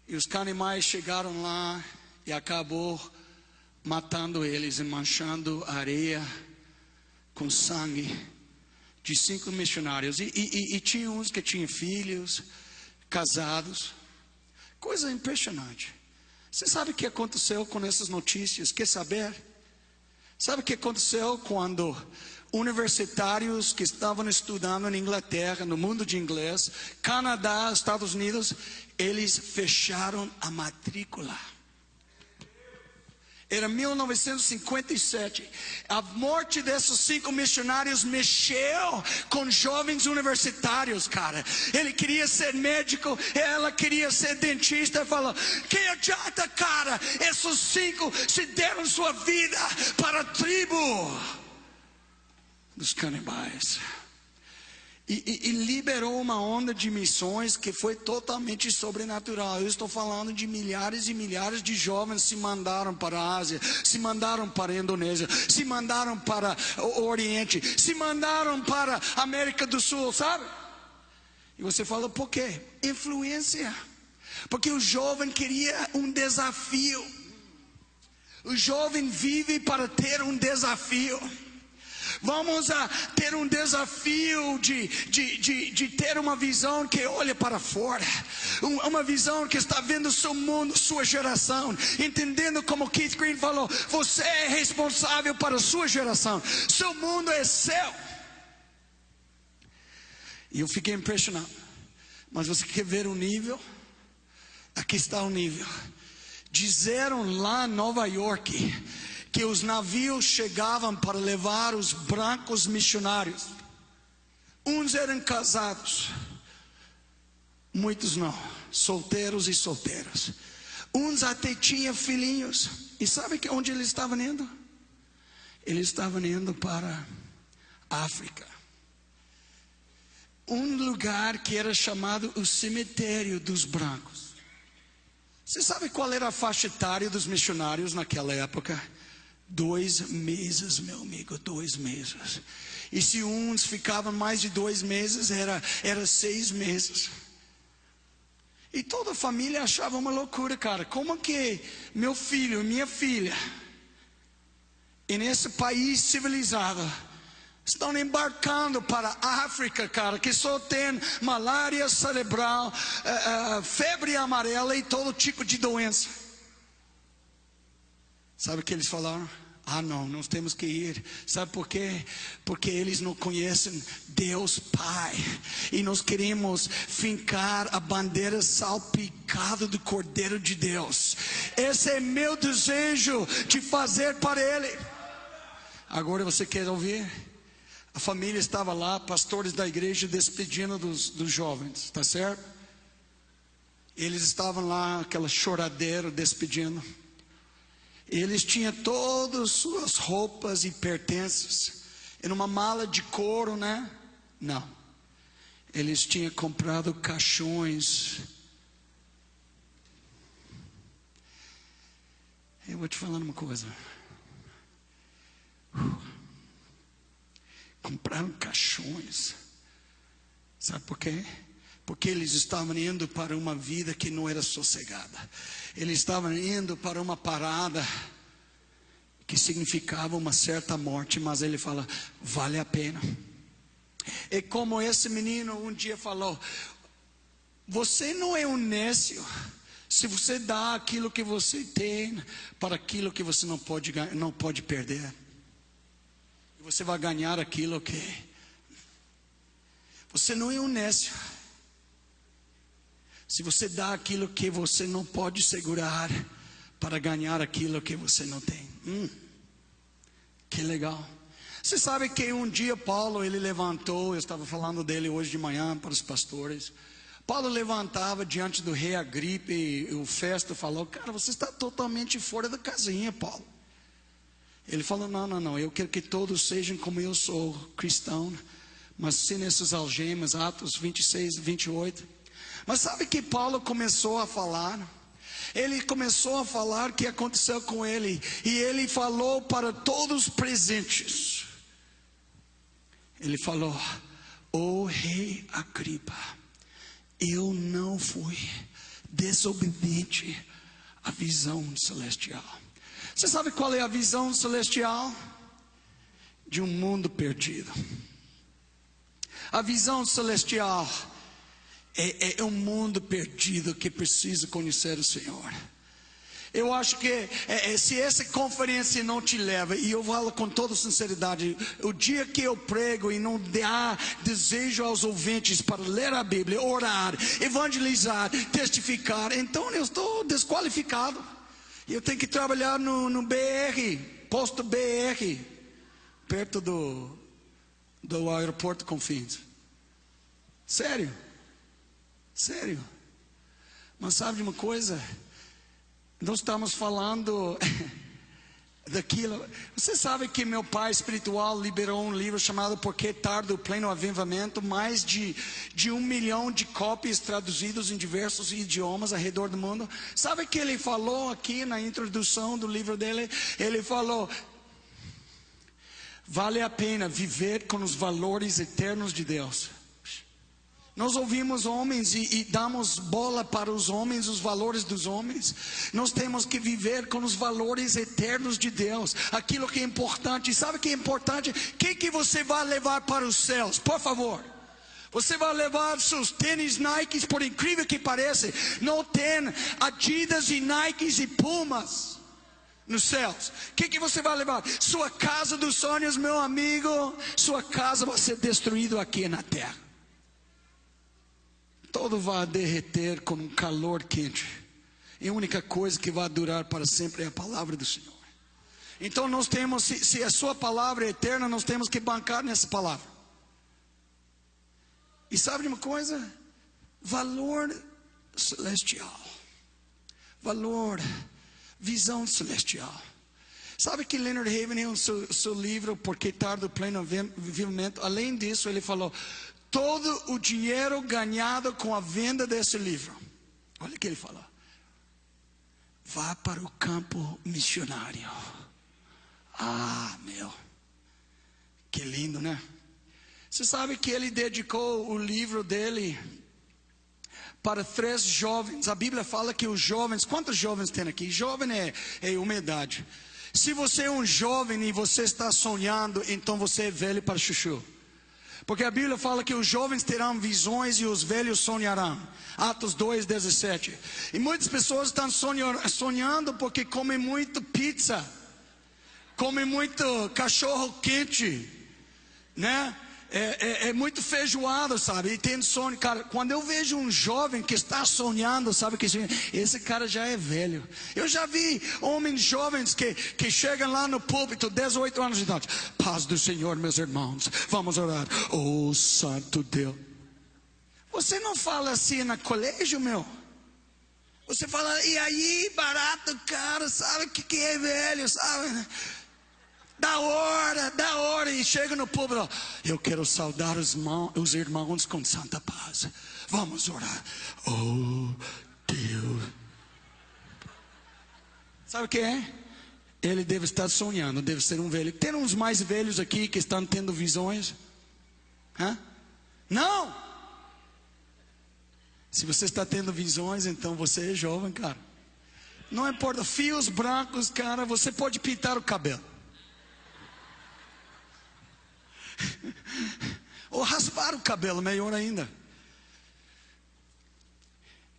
E os canibais chegaram lá e acabou matando eles e manchando a areia com sangue de 5 missionários. E tinha uns que tinham filhos, casados. Coisa impressionante. Você sabe o que aconteceu com essas notícias? Quer saber? Sabe o que aconteceu quando universitários que estavam estudando na Inglaterra, no mundo de inglês, Canadá, Estados Unidos, eles fecharam a matrícula. Era 1957. A morte desses 5 missionários mexeu com jovens universitários, cara. Ele queria ser médico, ela queria ser dentista. Ele falou: que adianta, cara? Esses 5 se deram sua vida para a tribo dos canibais. E liberou uma onda de missões que foi totalmente sobrenatural. Eu estou falando de milhares e milhares de jovens se mandaram para a Ásia, se mandaram para a Indonésia, se mandaram para o Oriente, se mandaram para a América do Sul, sabe? E você fala, por quê? Influência. Porque o jovem queria um desafio. O jovem vive para ter um desafio. Vamos a ter um desafio de ter uma visão que olha para fora, uma visão que está vendo o seu mundo, sua geração, entendendo como Keith Green falou: você é responsável para a sua geração, seu mundo é seu. E eu fiquei impressionado. Mas você quer ver o nível? Aqui está o nível. Disseram lá em Nova York que os navios chegavam para levar os brancos missionários. Uns eram casados, muitos não, solteiros e solteiras. Uns até tinham filhinhos. E sabe onde eles estavam indo? Eles estavam indo para a África. Um lugar que era chamado o cemitério dos brancos. Você sabe qual era a faixa etária dos missionários naquela época? 2 meses, meu amigo, 2 meses. E se uns ficavam mais de 2 meses, era 6 meses. E toda a família achava uma loucura, cara. Como que meu filho, minha filha, e nesse país civilizado, estão embarcando para a África, cara, que só tem malária cerebral, febre amarela e todo tipo de doença. Sabe o que eles falaram? Ah, não, nós temos que ir. Sabe por quê? Porque eles não conhecem Deus Pai. E nós queremos fincar a bandeira salpicada do Cordeiro de Deus. Esse é meu desejo de fazer para Ele. Agora você quer ouvir? A família estava lá, pastores da igreja despedindo dos jovens, tá certo? Eles estavam lá, aquela choradeira despedindo. Eles tinham todas as suas roupas e pertences em uma mala de couro, né? Não. Eles tinham comprado caixões. Eu vou te falar uma coisa. Compraram caixões. Sabe por quê? Porque eles estavam indo para uma vida que não era sossegada. Eles estavam indo para uma parada que significava uma certa morte. Mas ele fala, vale a pena. É como esse menino um dia falou: você não é um nécio se você dá aquilo que você tem para aquilo que você não pode perder. E você vai ganhar aquilo que... Você não é um nécio se você dá aquilo que você não pode segurar para ganhar aquilo que você não tem. Que legal. Você sabe que um dia Paulo, ele levantou, eu estava falando dele hoje de manhã para os pastores. Paulo levantava diante do rei Agripa e o Festo falou: cara, você está totalmente fora da casinha, Paulo. Ele falou: não, eu quero que todos sejam como eu sou, cristão, mas sem essas algemas. Atos 26, 28. Mas sabe que Paulo começou a falar? Ele começou a falar o que aconteceu com ele. E ele falou para todos os presentes. Ele falou: ô rei Agripa, eu não fui desobediente à visão celestial. Você sabe qual é a visão celestial? De um mundo perdido. A visão celestial é um mundo perdido que precisa conhecer o Senhor. Eu acho que se essa conferência não te leva, e eu falo com toda sinceridade, o dia que eu prego e não dá desejo aos ouvintes para ler a Bíblia, orar, evangelizar, testificar, então eu estou desqualificado. E eu tenho que trabalhar no BR, posto BR, perto do aeroporto Confins. Sério. Mas sabe de uma coisa? Nós estamos falando daquilo. Você sabe que meu pai espiritual liberou um livro chamado Por que Tarda o Pleno Avivamento? Mais de 1 milhão de cópias traduzidas em diversos idiomas ao redor do mundo. Sabe que ele falou aqui na introdução do livro dele? Ele falou: vale a pena viver com os valores eternos de Deus. Nós ouvimos homens e damos bola para os homens, os valores dos homens. Nós temos que viver com os valores eternos de Deus, aquilo que é importante. Sabe o que é importante? O que você vai levar para os céus? Por favor. Você vai levar seus tênis Nikes, por incrível que pareça. Não tem Adidas e Nikes e Pumas nos céus. O que você vai levar? Sua casa dos sonhos, meu amigo. Sua casa vai ser destruída aqui na terra. Tudo vai derreter com um calor quente. E a única coisa que vai durar para sempre é a palavra do Senhor. Então nós temos, se a sua palavra é eterna, nós temos que bancar nessa palavra. E sabe de uma coisa? Valor celestial. Valor, visão celestial. Sabe que Leonard Ravenhill, no seu livro Por que Tarda o Pleno Avivamento, além disso ele falou: todo o dinheiro ganhado com a venda desse livro, olha o que ele falou, vá para o campo missionário. Meu, que lindo, né? Você sabe que ele dedicou o livro dele para 3 jovens. A Bíblia fala que os jovens, quantos jovens tem aqui? Jovem é uma idade. Se você é um jovem e você está sonhando, então você é velho para chuchu. Porque a Bíblia fala que os jovens terão visões e os velhos sonharão. Atos 2:17. E muitas pessoas estão sonhando porque comem muito pizza, comem muito cachorro quente, né? É muito feijoada, sabe? E tem sonho. Cara, quando eu vejo um jovem que está sonhando, sabe que esse cara já é velho. Eu já vi homens jovens que chegam lá no púlpito, 18 anos de idade. Paz do Senhor, meus irmãos, vamos orar. Oh, santo Deus. Você não fala assim no colégio, meu? Você fala, e aí, barato, cara, sabe o que é velho, sabe? Da hora, e chega no público, eu quero saudar os irmãos com santa paz. Vamos orar. Oh, Deus. Sabe o que é? Ele deve estar sonhando, deve ser um velho. Tem uns mais velhos aqui que estão tendo visões? Não! Se você está tendo visões, então você é jovem, cara. Não importa, fios brancos, cara, você pode pintar o cabelo. Ou raspar o cabelo, melhor ainda.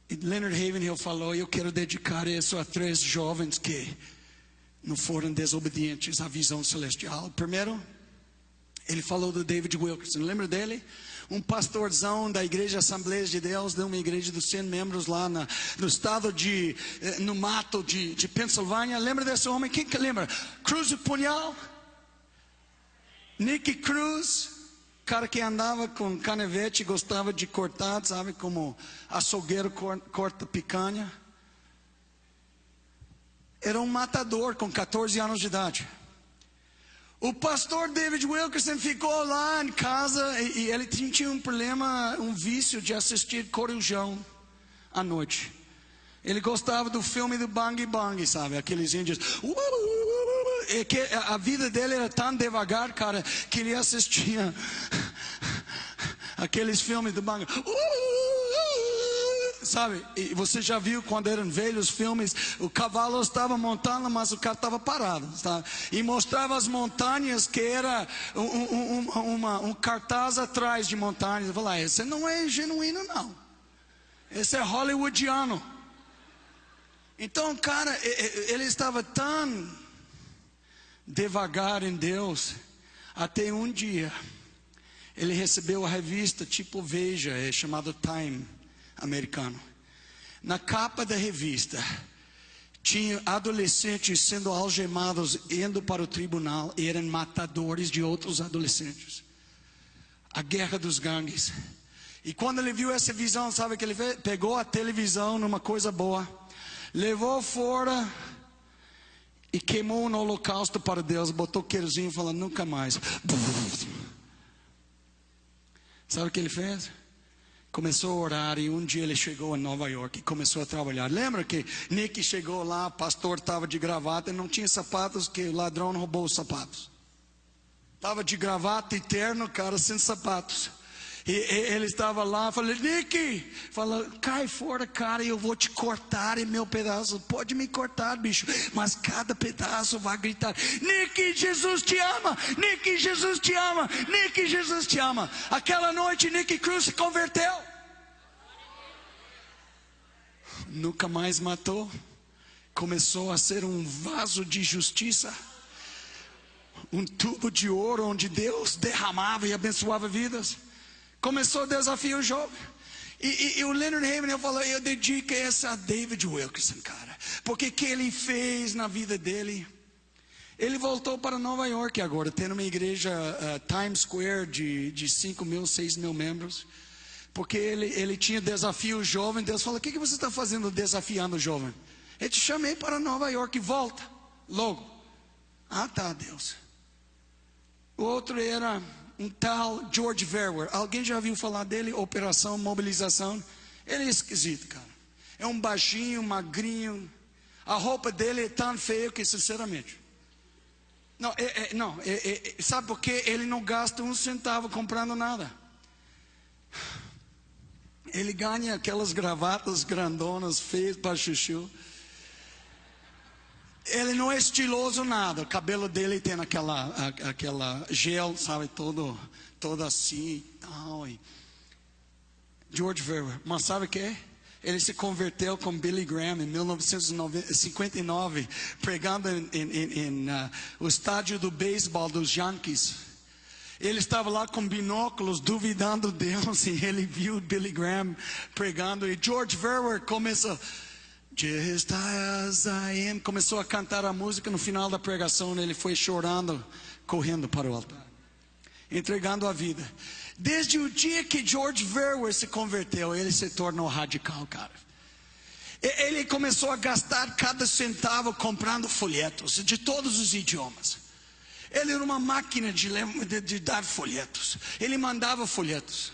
E Leonard Ravenhill falou: eu quero dedicar isso a 3 jovens que não foram desobedientes à visão celestial. Primeiro, ele falou do David Wilkerson. Lembra dele? Um pastorzão da igreja Assembleias de Deus, de uma igreja de 100 membros lá no estado no mato de Pensilvânia. Lembra desse homem? Quem que lembra? Cruz do Punhal, Nick Cruz, cara que andava com canivete e gostava de cortar, sabe, como açougueiro corta picanha. Era um matador com 14 anos de idade. O pastor David Wilkerson ficou lá em casa e ele tinha um problema, um vício de assistir Corujão à noite. Ele gostava do filme do Bang Bang, sabe, aqueles índios. A vida dele era tão devagar, cara, que ele assistia aqueles filmes do Bang. Sabe, e você já viu quando eram velhos filmes, o cavalo estava montando, mas o cara estava parado, sabe? E mostrava as montanhas, que era um cartaz atrás de montanhas. Eu falei, esse não é genuíno, não. Esse é hollywoodiano. Então, cara, ele estava tão devagar em Deus, até um dia ele recebeu a revista tipo Veja, chamado Time americano. Na capa da revista tinha adolescentes sendo algemados, indo para o tribunal, e eram matadores de outros adolescentes. A guerra dos gangues. E quando ele viu essa visão, sabe o que ele fez? Pegou a televisão numa coisa boa, levou fora e queimou um holocausto para Deus, botou querosene e falou: nunca mais. Sabe o que ele fez? Começou a orar, e um dia ele chegou a Nova York e começou a trabalhar. Lembra que Nick chegou lá, o pastor estava de gravata e não tinha sapatos, que o ladrão roubou os sapatos. Estava de gravata e terno, cara, sem sapatos. E ele estava lá, falei: Nick, falou: cai fora, cara, eu vou te cortar em meu pedaço. Pode me cortar, bicho, mas cada pedaço vai gritar: Nick, Jesus te ama, Nick, Jesus te ama, Nick, Jesus te ama. Aquela noite Nick Cruz se converteu. Nunca mais matou. Começou a ser um vaso de justiça, um tubo de ouro onde Deus derramava e abençoava vidas. Começou o desafio jovem. E o Leonard Heyman falou: eu dedico essa a David Wilkerson, cara, porque o que ele fez na vida dele. Ele voltou para Nova York agora, tendo uma igreja Times Square de 5 mil, 6 mil membros. Porque ele tinha desafio jovem. Deus falou: o que você está fazendo desafiando o jovem? Eu te chamei para Nova York, volta logo. Ah, tá, Deus. O outro era um tal George Verwer. Alguém já ouviu falar dele? Operação Mobilização. Ele é esquisito, cara. É um baixinho, magrinho. A roupa dele é tão feia que, sinceramente, sabe por quê? Ele não gasta um centavo comprando nada. Ele ganha aquelas gravatas grandonas, feias para chuchu. Ele não é estiloso nada. O cabelo dele tem aquela gel, sabe, todo assim e tal. George Verwer. Mas sabe o que? Ele se converteu com Billy Graham em 1959, pregando o estádio do beisebol dos Yankees. Ele estava lá com binóculos, duvidando de Deus, e ele viu Billy Graham pregando. E George Verwer começou: Just as I am. Começou a cantar a música. No final da pregação ele foi chorando, correndo para o altar, entregando a vida. Desde o dia que George Verwer se converteu, ele se tornou radical, cara. Ele começou a gastar cada centavo comprando folhetos de todos os idiomas. Ele era uma máquina de dar folhetos. Ele mandava folhetos.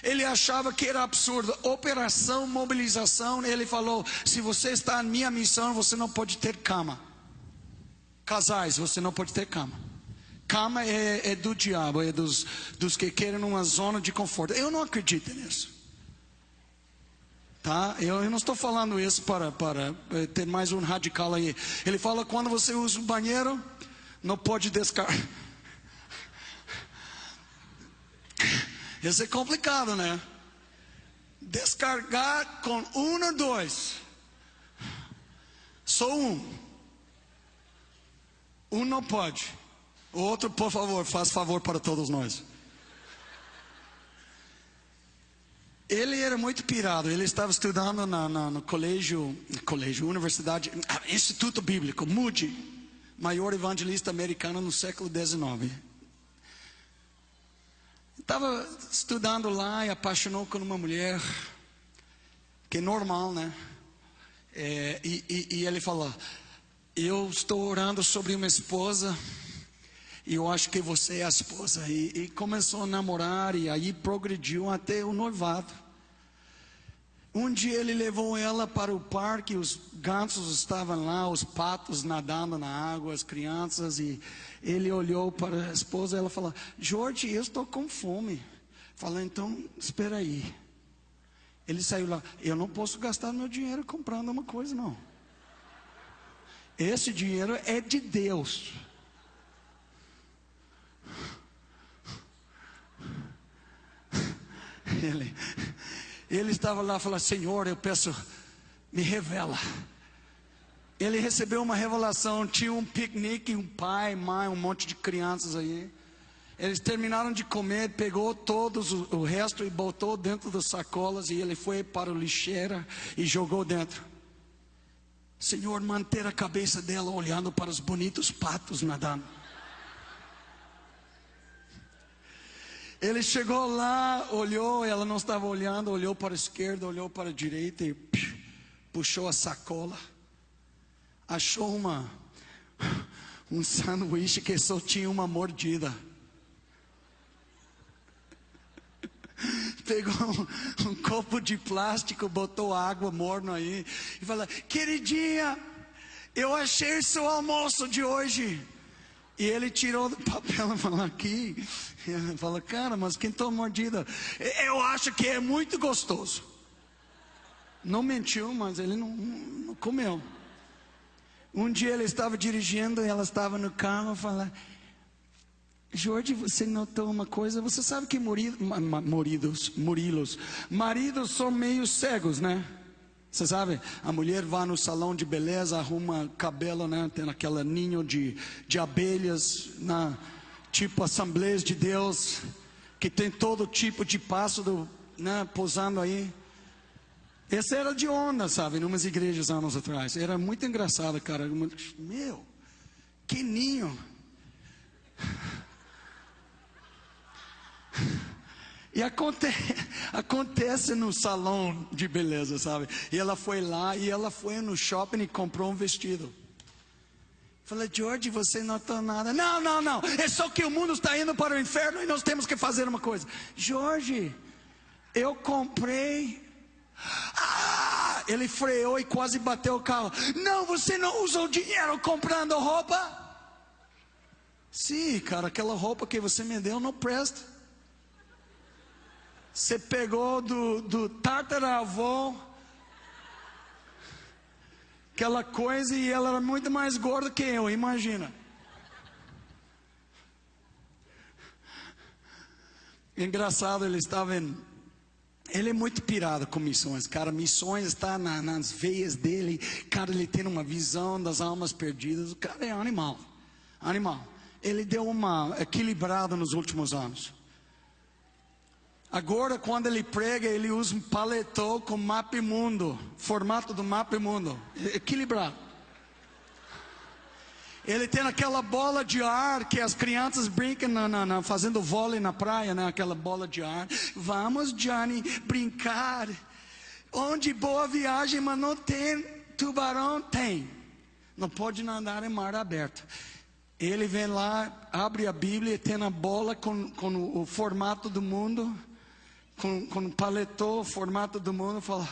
Ele achava que era absurdo. Operação Mobilização. Ele falou: se você está na minha missão, você não pode ter cama. Casais, você não pode ter cama. Cama é do diabo, é dos que querem uma zona de conforto. Eu não acredito nisso. Tá? Eu não estou falando isso para ter mais um radical aí. Ele fala: quando você usa o banheiro, não pode descargar. Isso é complicado, né? Descargar com 1 ou 2. Só um. Um não pode. O outro, por favor, faz favor para todos nós. Ele era muito pirado. Ele estava estudando no colégio, universidade, Instituto Bíblico, Moody, maior evangelista americano no século XIX. Estava estudando lá e apaixonou por uma mulher, que é normal, né? E ele falou: eu estou orando sobre uma esposa, e eu acho que você é a esposa. E começou a namorar, e aí progrediu até o noivado. Um dia ele levou ela para o parque, os gansos estavam lá, os patos nadando na água, as crianças, e ele olhou para a esposa e ela falou: Jorge, eu estou com fome. Falou: então, espera aí. Ele saiu lá: eu não posso gastar meu dinheiro comprando uma coisa, não. Esse dinheiro é de Deus. Ele estava lá e falou: Senhor, eu peço, me revela. Ele recebeu uma revelação. Tinha um piquenique, um pai, mãe, um monte de crianças aí. Eles terminaram de comer, pegou todos o resto e botou dentro das sacolas, e ele foi para o lixeira e jogou dentro. Senhor, manter a cabeça dela olhando para os bonitos patos nadando. Ele chegou lá, olhou, ela não estava olhando, olhou para a esquerda, olhou para a direita e puxou a sacola. Achou um sanduíche que só tinha uma mordida. Pegou um copo de plástico, botou água morna aí e falou: queridinha, eu achei seu almoço de hoje. E ele tirou do papel e falou: aqui. E ela falou: cara, mas quem tomou mordida? Eu acho que é muito gostoso. Não mentiu, mas ele não comeu. Um dia ele estava dirigindo e ela estava no carro e falou: Jorge, você notou uma coisa? Você sabe que maridos são meio cegos, né? Você sabe, a mulher vai no salão de beleza, arruma cabelo, né? Tem aquele ninho de abelhas, tipo Assembleias de Deus, que tem todo tipo de pássaro, né? Posando aí. Essa era de onda, sabe? Em umas igrejas anos atrás. Era muito engraçado, cara. Meu, que ninho. E acontece no salão de beleza, sabe? E ela foi lá, e ela foi no shopping e comprou um vestido. Falei: Jorge, você não notou nada? Não, é só que o mundo está indo para o inferno e nós temos que fazer uma coisa. Jorge, eu comprei. Ele freou e quase bateu o carro. Não, você não usou dinheiro comprando roupa? Sim, cara, aquela roupa que você me deu não presta. Você pegou do tataravô aquela coisa e ela era muito mais gorda que eu, imagina. Engraçado, ele é muito pirado com missões, cara. Missões está nas veias dele. Cara, ele tem uma visão das almas perdidas. O cara é animal. Ele deu uma equilibrada nos últimos anos. Agora, quando ele prega, ele usa um paletó com mapa mundo, formato do mapa mundo, equilibrado. Ele tem aquela bola de ar que as crianças brincam fazendo vôlei na praia, né? Aquela bola de ar. Vamos, Johnny, brincar. Onde boa viagem, mas não tem tubarão? Tem. Não pode nadar em mar aberto. Ele vem lá, abre a Bíblia, tem a bola com o formato do mundo, com o paletó, o formato do mundo, fala: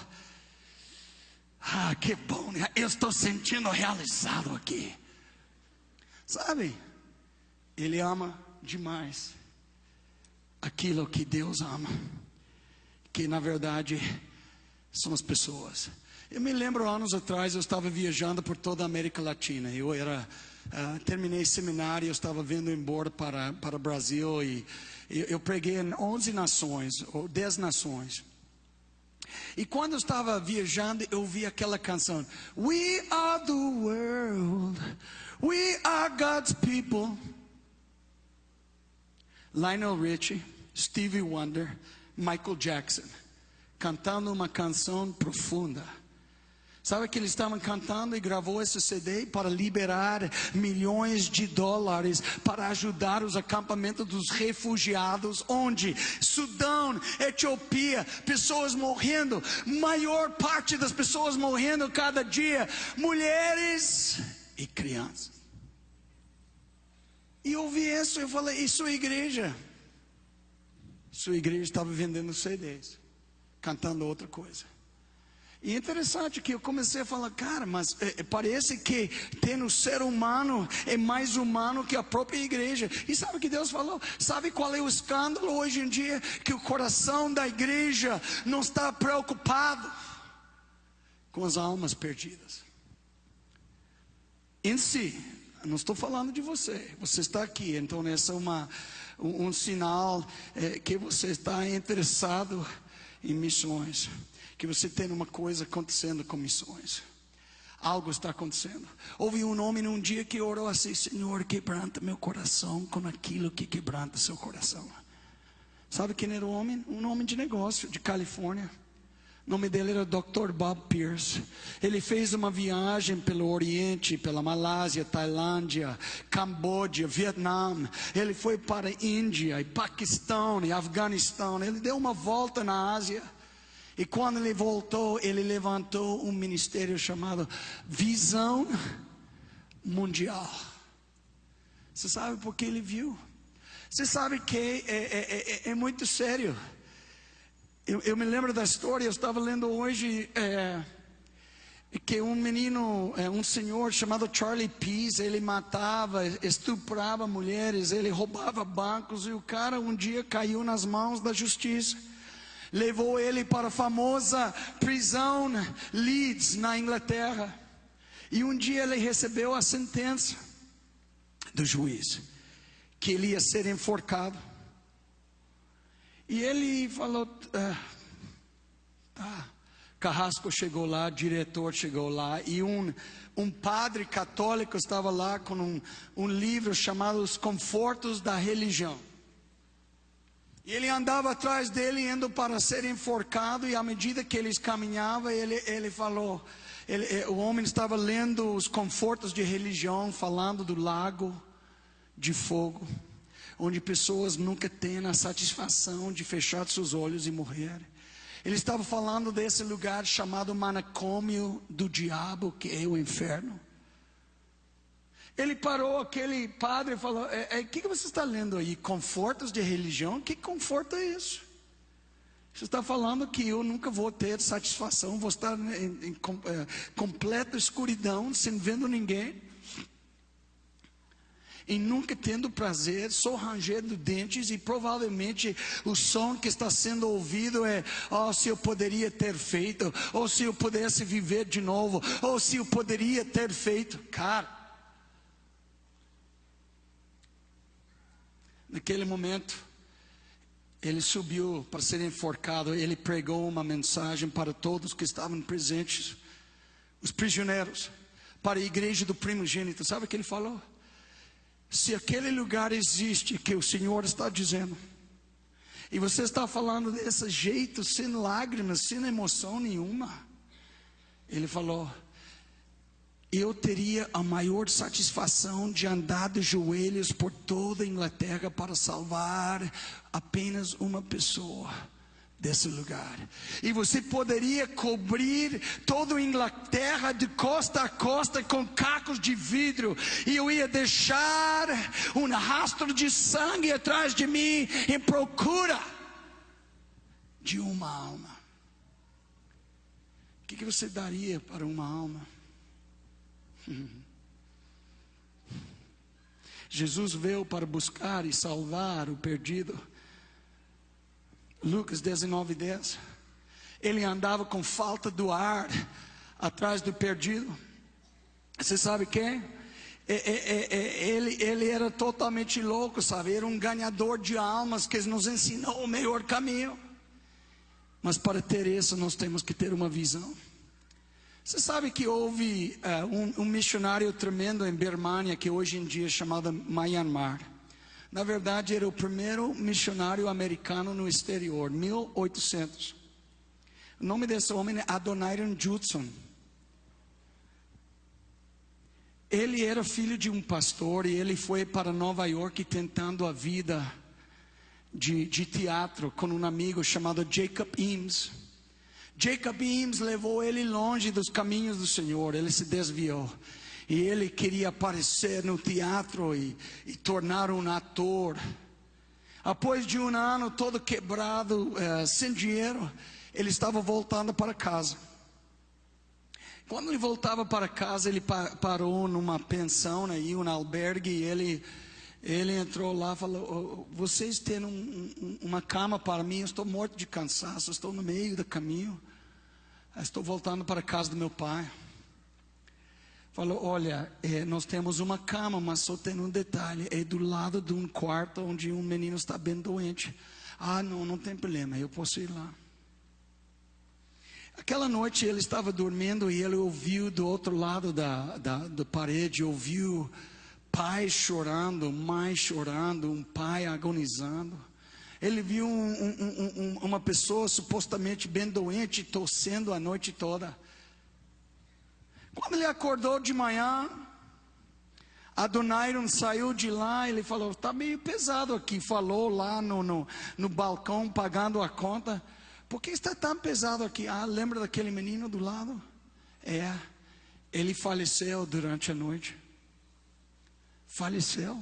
que bom, eu estou sentindo realizado aqui. Sabe, ele ama demais aquilo que Deus ama, que na verdade são as pessoas. Eu me lembro, anos atrás, eu estava viajando por toda a América Latina. Terminei seminário, eu estava vindo embora para o Brasil e eu preguei em 11 nações, ou 10 nações. E quando eu estava viajando, eu ouvi aquela canção: We are the world, we are God's people. Lionel Richie, Stevie Wonder, Michael Jackson, cantando uma canção profunda. Sabe que eles estavam cantando e gravou esse CD para liberar milhões de dólares para ajudar os acampamentos dos refugiados, onde Sudão, Etiópia, pessoas morrendo, maior parte das pessoas morrendo cada dia, mulheres e crianças. E eu ouvi isso, eu falei: e sua igreja? Sua igreja estava vendendo CDs, cantando outra coisa. E é interessante que eu comecei a falar: cara, mas parece que ter no ser humano é mais humano que a própria igreja. E sabe o que Deus falou? Sabe qual é o escândalo hoje em dia? Que o coração da igreja não está preocupado com as almas perdidas em si. Não estou falando de você. Você está aqui, então esse é um sinal que você está interessado em missões, que você tem uma coisa acontecendo com missões. Algo está acontecendo. Houve um homem num dia que orou assim: Senhor, quebranta meu coração com aquilo que quebranta seu coração. Sabe quem era o homem? Um homem de negócio, de Califórnia. O nome dele era Dr. Bob Pierce. Ele fez uma viagem pelo Oriente, pela Malásia, Tailândia, Camboja, Vietnã. Ele foi para a Índia, e Paquistão, e Afeganistão. Ele deu uma volta na Ásia. E quando ele voltou, ele levantou um ministério chamado Visão Mundial. Você sabe por que ele viu? Você sabe que é muito sério. Eu me lembro da história, eu estava lendo hoje que um menino, um senhor chamado Charlie Pease, ele matava, estuprava mulheres, ele roubava bancos, e o cara um dia caiu nas mãos da justiça. Levou ele para a famosa prisão Leeds, na Inglaterra. E um dia ele recebeu a sentença do juiz, que ele ia ser enforcado. E ele falou, Carrasco chegou lá, diretor chegou lá, e um padre católico estava lá com um livro chamado Os Confortos da Religião. E ele andava atrás dele, indo para ser enforcado, e à medida que eles caminhavam, ele falou, o homem estava lendo Os Confortos de Religião, falando do lago de fogo, onde pessoas nunca têm a satisfação de fechar seus olhos e morrer. Ele estava falando desse lugar chamado manicômio do diabo, que é o inferno. Ele parou, aquele padre, e falou, o que você está lendo aí? Confortos de religião? Que conforto é isso? Você está falando que eu nunca vou ter satisfação, vou estar em completa escuridão, sem vendo ninguém, e nunca tendo prazer, só rangendo dentes, e provavelmente o som que está sendo ouvido é: oh, se eu poderia ter feito, ou se eu pudesse viver de novo, ou se eu poderia ter feito. Cara, naquele momento, ele subiu para ser enforcado. Ele pregou uma mensagem para todos que estavam presentes, os prisioneiros, para a igreja do primogênito. Sabe o que ele falou? Se aquele lugar existe, que o Senhor está dizendo, e você está falando desse jeito, sem lágrimas, sem emoção nenhuma, ele falou: eu teria a maior satisfação de andar de joelhos por toda a Inglaterra para salvar apenas uma pessoa desse lugar. E você poderia cobrir toda a Inglaterra de costa a costa com cacos de vidro, e eu ia deixar um rastro de sangue atrás de mim em procura de uma alma. O que você daria para uma alma? Jesus veio para buscar e salvar o perdido. Lucas 19:10. Ele andava com falta do ar atrás do perdido. Você sabe quem? Ele era totalmente louco, sabe? Era um ganhador de almas que nos ensinou o melhor caminho. Mas para ter isso, nós temos que ter uma visão. Você sabe que houve um missionário tremendo em Birmania, que hoje em dia é chamado Myanmar. Na verdade, era o primeiro missionário americano no exterior, 1800. O nome desse homem é Adoniram Judson. Ele era filho de um pastor, e ele foi para Nova York tentando a vida de teatro com um amigo chamado Jacob Eames. Jacob Eames levou ele longe dos caminhos do Senhor. Ele se desviou, e ele queria aparecer no teatro e tornar um ator. Após de um ano todo quebrado, sem dinheiro, ele estava voltando para casa. Quando ele voltava para casa, ele parou numa pensão, aí, um albergue, e ele entrou lá e falou: vocês têm uma cama para mim? Eu estou morto de cansaço, estou no meio do caminho, estou voltando para a casa do meu pai. Falou: olha, nós temos uma cama, mas só tem um detalhe, é do lado de um quarto onde um menino está bem doente. Ah, não tem problema, eu posso ir lá. Aquela noite ele estava dormindo, e ele ouviu do outro lado da parede, ouviu pai chorando, mãe chorando, um pai agonizando. Ele viu uma pessoa supostamente bem doente, tossendo a noite toda. Quando ele acordou de manhã, Adoniram saiu de lá, ele falou, está meio pesado aqui. Falou lá no balcão, pagando a conta. Por que está tão pesado aqui? Ah, lembra daquele menino do lado? Ele faleceu durante a noite. Faleceu?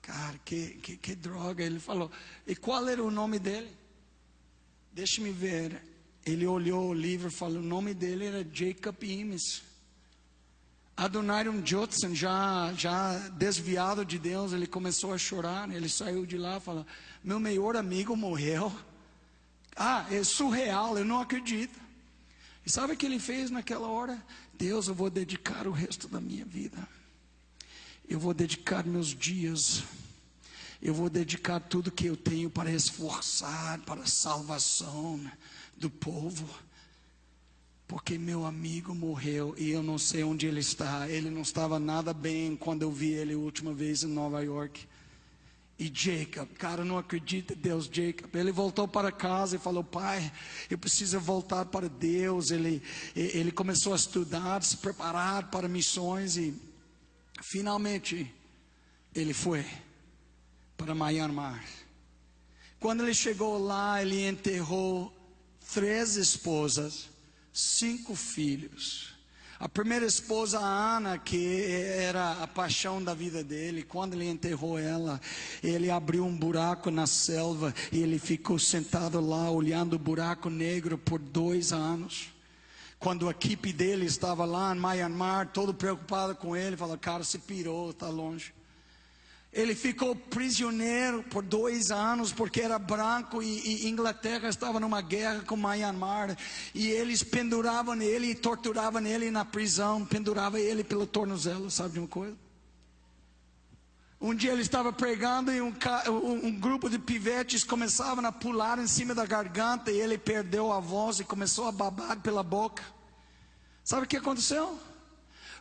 Cara, que droga. Ele falou, e qual era o nome dele? Deixa-me ver. Ele olhou o livro e falou, o nome dele era Jacob Imes. Adoniram Judson, já desviado de Deus, ele começou a chorar. Ele saiu de lá e falou, meu melhor amigo morreu. É surreal, eu não acredito. E sabe o que ele fez naquela hora? Deus, eu vou dedicar o resto da minha vida. Eu vou dedicar meus dias. Eu vou dedicar tudo que eu tenho para esforçar, para a salvação do povo. Porque meu amigo morreu e eu não sei onde ele está. Ele não estava nada bem quando eu vi ele a última vez em Nova York. E Jacob, cara, não acredita em Deus, Jacob. Ele voltou para casa e falou, pai, eu preciso voltar para Deus. Ele começou a estudar, se preparar para missões e finalmente ele foi para Myanmar. Quando ele chegou lá, ele enterrou 3 esposas, 5 filhos. A primeira esposa, a Ana, que era a paixão da vida dele, quando ele enterrou ela, ele abriu um buraco na selva e ele ficou sentado lá olhando o buraco negro por 2 anos. Quando a equipe dele estava lá em Myanmar, todo preocupado com ele, falou, cara, se pirou, está longe. Ele ficou prisioneiro por 2 anos, porque era branco e Inglaterra estava numa guerra com Myanmar. E eles penduravam ele e torturavam ele na prisão, penduravam ele pelo tornozelo, sabe de uma coisa? Um dia ele estava pregando e um grupo de pivetes começavam a pular em cima da garganta e ele perdeu a voz e começou a babar pela boca. Sabe o que aconteceu?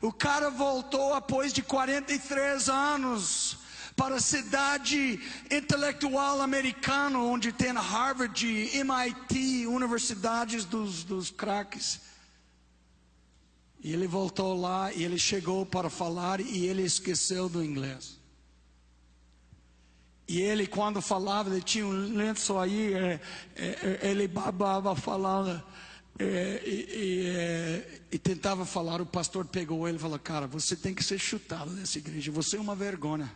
O cara voltou após de 43 anos para a cidade intelectual americana, onde tem Harvard, MIT, universidades dos craques. E ele voltou lá e ele chegou para falar e ele esqueceu do inglês. E ele, quando falava, ele tinha um lenço aí, ele babava falando e tentava falar. O pastor pegou ele e falou, cara, você tem que ser chutado dessa igreja, você é uma vergonha.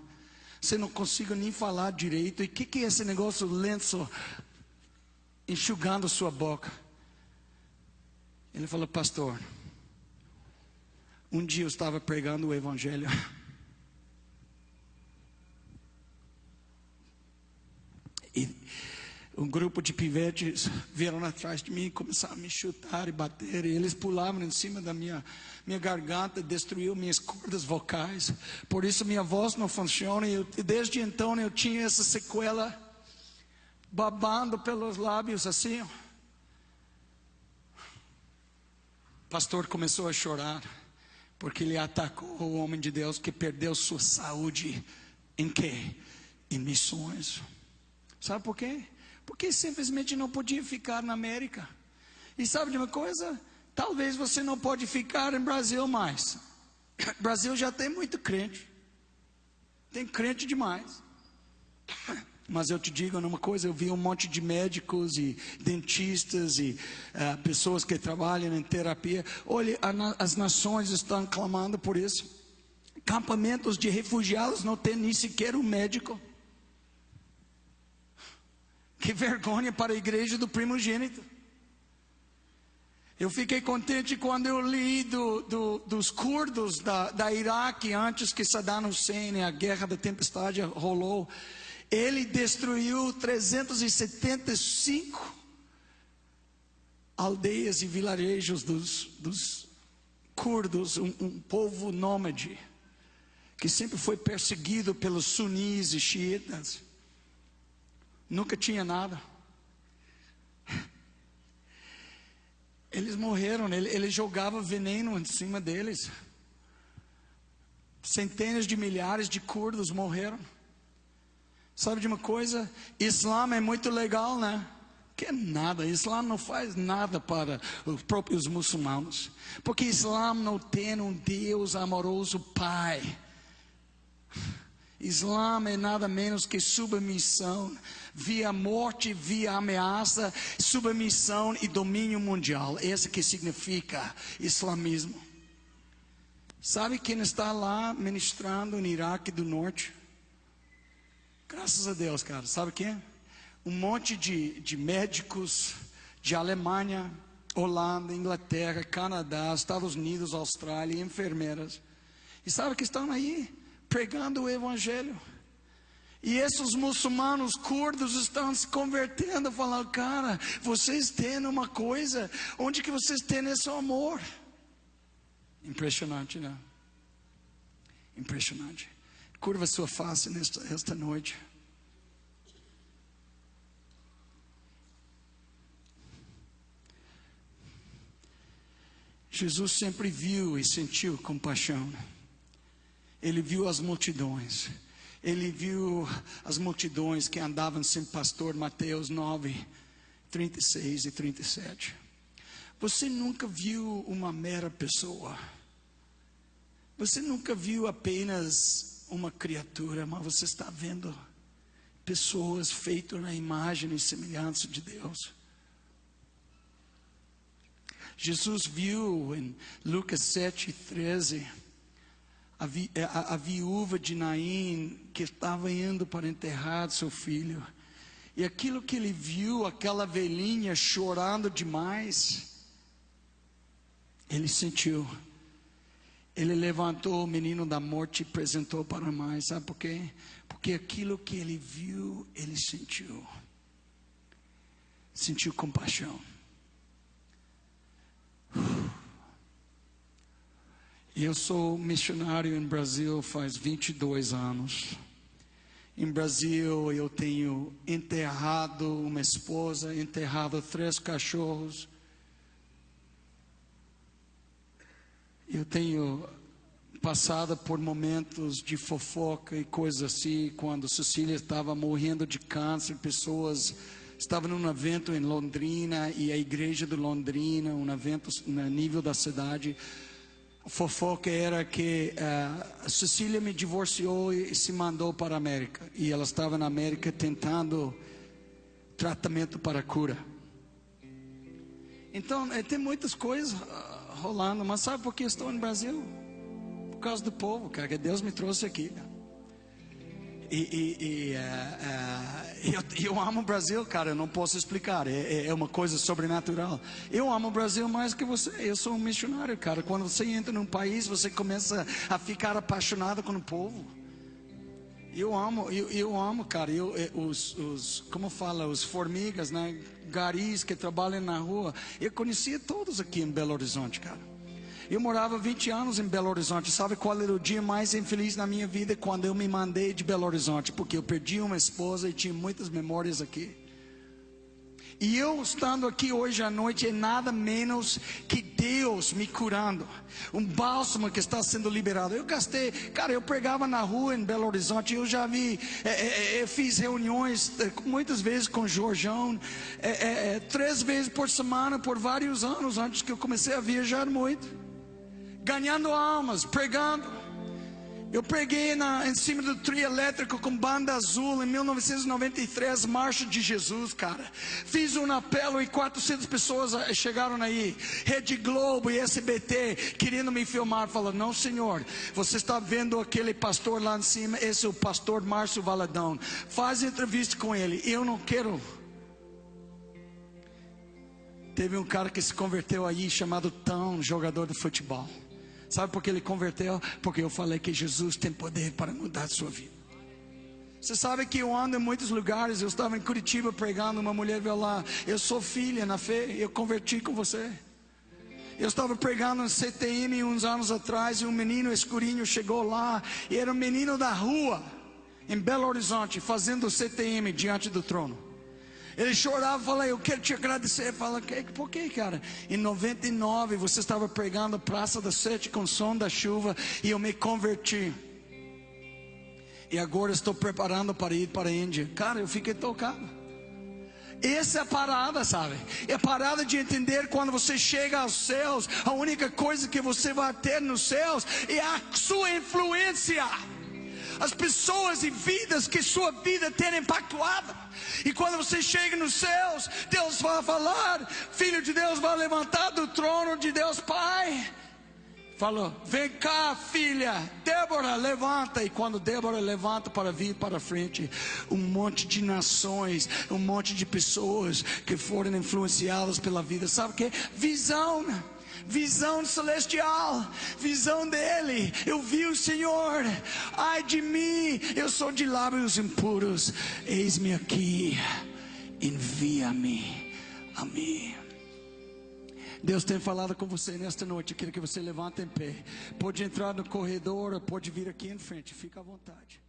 Você não consegue nem falar direito. E o que é esse negócio lenço enxugando sua boca? Ele falou, pastor, um dia eu estava pregando o evangelho. E um grupo de pivetes vieram atrás de mim e começaram a me chutar e bater. E eles pulavam em cima da minha garganta, destruiu minhas cordas vocais. Por isso minha voz não funciona. E desde então eu tinha essa sequela, babando pelos lábios assim. O pastor começou a chorar, porque ele atacou o homem de Deus que perdeu sua saúde. Em quê? Em missões. Sabe por quê? Porque simplesmente não podia ficar na América. E sabe de uma coisa? Talvez você não pode ficar em Brasil mais. Brasil já tem muito crente. Tem crente demais. Mas eu te digo uma coisa, eu vi um monte de médicos e dentistas e pessoas que trabalham em terapia. Olha, as nações estão clamando por isso. Campamentos de refugiados não tem nem sequer um médico. Que vergonha para a igreja do primogênito. Eu fiquei contente quando eu li dos curdos da Iraque, antes que Saddam Hussein, a guerra da tempestade rolou. Ele destruiu 375 aldeias e vilarejos dos curdos, um povo nômade, que sempre foi perseguido pelos sunis e xiitas. Nunca tinha nada. Eles morreram, ele jogava veneno em cima deles. Centenas de milhares de curdos morreram. Sabe de uma coisa? Islã é muito legal, né? Que é nada, Islã não faz nada para os próprios muçulmanos. Porque Islã não tem um Deus amoroso Pai. Islã é nada menos que submissão, via morte, via ameaça, submissão e domínio mundial. Esse que significa islamismo. Sabe quem está lá ministrando no Iraque do Norte? Graças a Deus, cara. Sabe quem? Um monte de médicos de Alemanha, Holanda, Inglaterra, Canadá, Estados Unidos, Austrália, enfermeiras. E sabe que estão aí pregando o evangelho. E esses muçulmanos curdos estão se convertendo, falando: cara, vocês têm uma coisa, onde que vocês têm esse amor? Impressionante, né? Impressionante. Curva sua face esta noite. Jesus sempre viu e sentiu compaixão. Ele viu as multidões. Ele viu as multidões que andavam sem pastor. Mateus 9, 36 e 37. Você nunca viu uma mera pessoa. Você nunca viu apenas uma criatura, mas você está vendo pessoas feitas na imagem e semelhança de Deus. Jesus viu em Lucas 7, 13, a viúva de Naim, que estava indo para enterrar seu filho. E aquilo que ele viu, aquela velhinha chorando demais, ele sentiu. Ele levantou o menino da morte e apresentou para a mãe. Sabe por quê? Porque aquilo que ele viu, ele sentiu. Sentiu compaixão. Eu sou missionário em Brasil faz 22 anos. Em Brasil eu tenho enterrado uma esposa, enterrado 3 cachorros. Eu tenho passado por momentos de fofoca e coisas assim, quando Cecília estava morrendo de câncer, pessoas estavam num evento em Londrina e a igreja de Londrina, um evento no nível da cidade. A fofoca era que a Cecília me divorciou e se mandou para a América. E ela estava na América tentando tratamento para a cura. Então, tem muitas coisas rolando. Mas sabe por que eu estou no Brasil? Por causa do povo, cara, que Deus me trouxe aqui. Eu amo o Brasil, cara, eu não posso explicar, é uma coisa sobrenatural. Eu amo o Brasil mais que você. Eu sou um missionário, cara. Quando você entra num país, você começa a ficar apaixonado com o povo. Eu amo, cara. Como fala, os formigas, né? Garis que trabalham na rua. Eu conhecia todos aqui em Belo Horizonte, cara. Eu morava 20 anos em Belo Horizonte. Sabe qual era o dia mais infeliz na minha vida? Quando eu me mandei de Belo Horizonte. Porque eu perdi uma esposa e tinha muitas memórias aqui. E eu estando aqui hoje à noite é nada menos que Deus me curando. Um bálsamo que está sendo liberado. Eu gastei, cara, eu pregava na rua em Belo Horizonte. Eu já vi, eu fiz reuniões muitas vezes com o Jorjão. 3 vezes por semana por vários anos antes que eu comecei a viajar muito. Ganhando almas, pregando. Eu preguei em cima do trio elétrico com banda azul em 1993, Marcha de Jesus, cara. Fiz um apelo e 400 pessoas chegaram aí. Rede Globo e SBT querendo me filmar. Falando: não, senhor, você está vendo aquele pastor lá em cima? Esse é o pastor Márcio Valadão. Faz entrevista com ele. Eu não quero. Teve um cara que se converteu aí chamado Tão, jogador de futebol. Sabe por que ele converteu? Porque eu falei que Jesus tem poder para mudar a sua vida. Você sabe que eu ando em muitos lugares. Eu estava em Curitiba pregando, uma mulher veio lá: eu sou filha na fé, eu converti com você. Eu estava pregando em CTM uns anos atrás, e um menino escurinho chegou lá, e era um menino da rua, em Belo Horizonte, fazendo CTM diante do trono. Ele chorava e falava: eu quero te agradecer. Fala: por que, cara? Em 99 você estava pregando Praça da Sete com som da chuva, e eu me converti. E agora estou preparando para ir para a Índia. Cara, eu fiquei tocado. Essa é a parada, sabe? É a parada de entender quando você chega aos céus, a única coisa que você vai ter nos céus é a sua influência. As pessoas e vidas que sua vida tem impactuado. E quando você chega nos céus, Deus vai falar, Filho de Deus vai levantar do trono de Deus Pai. Falou, vem cá, filha, Débora, levanta. E quando Débora levanta para vir para frente, um monte de nações, um monte de pessoas que foram influenciadas pela vida. Sabe o que? Visão celestial, visão dele. Eu vi o Senhor, ai de mim, eu sou de lábios impuros. Eis-me aqui, envia-me a mim. Deus tem falado com você nesta noite. Eu quero que você levante em pé. Pode entrar no corredor, pode vir aqui em frente. Fica à vontade.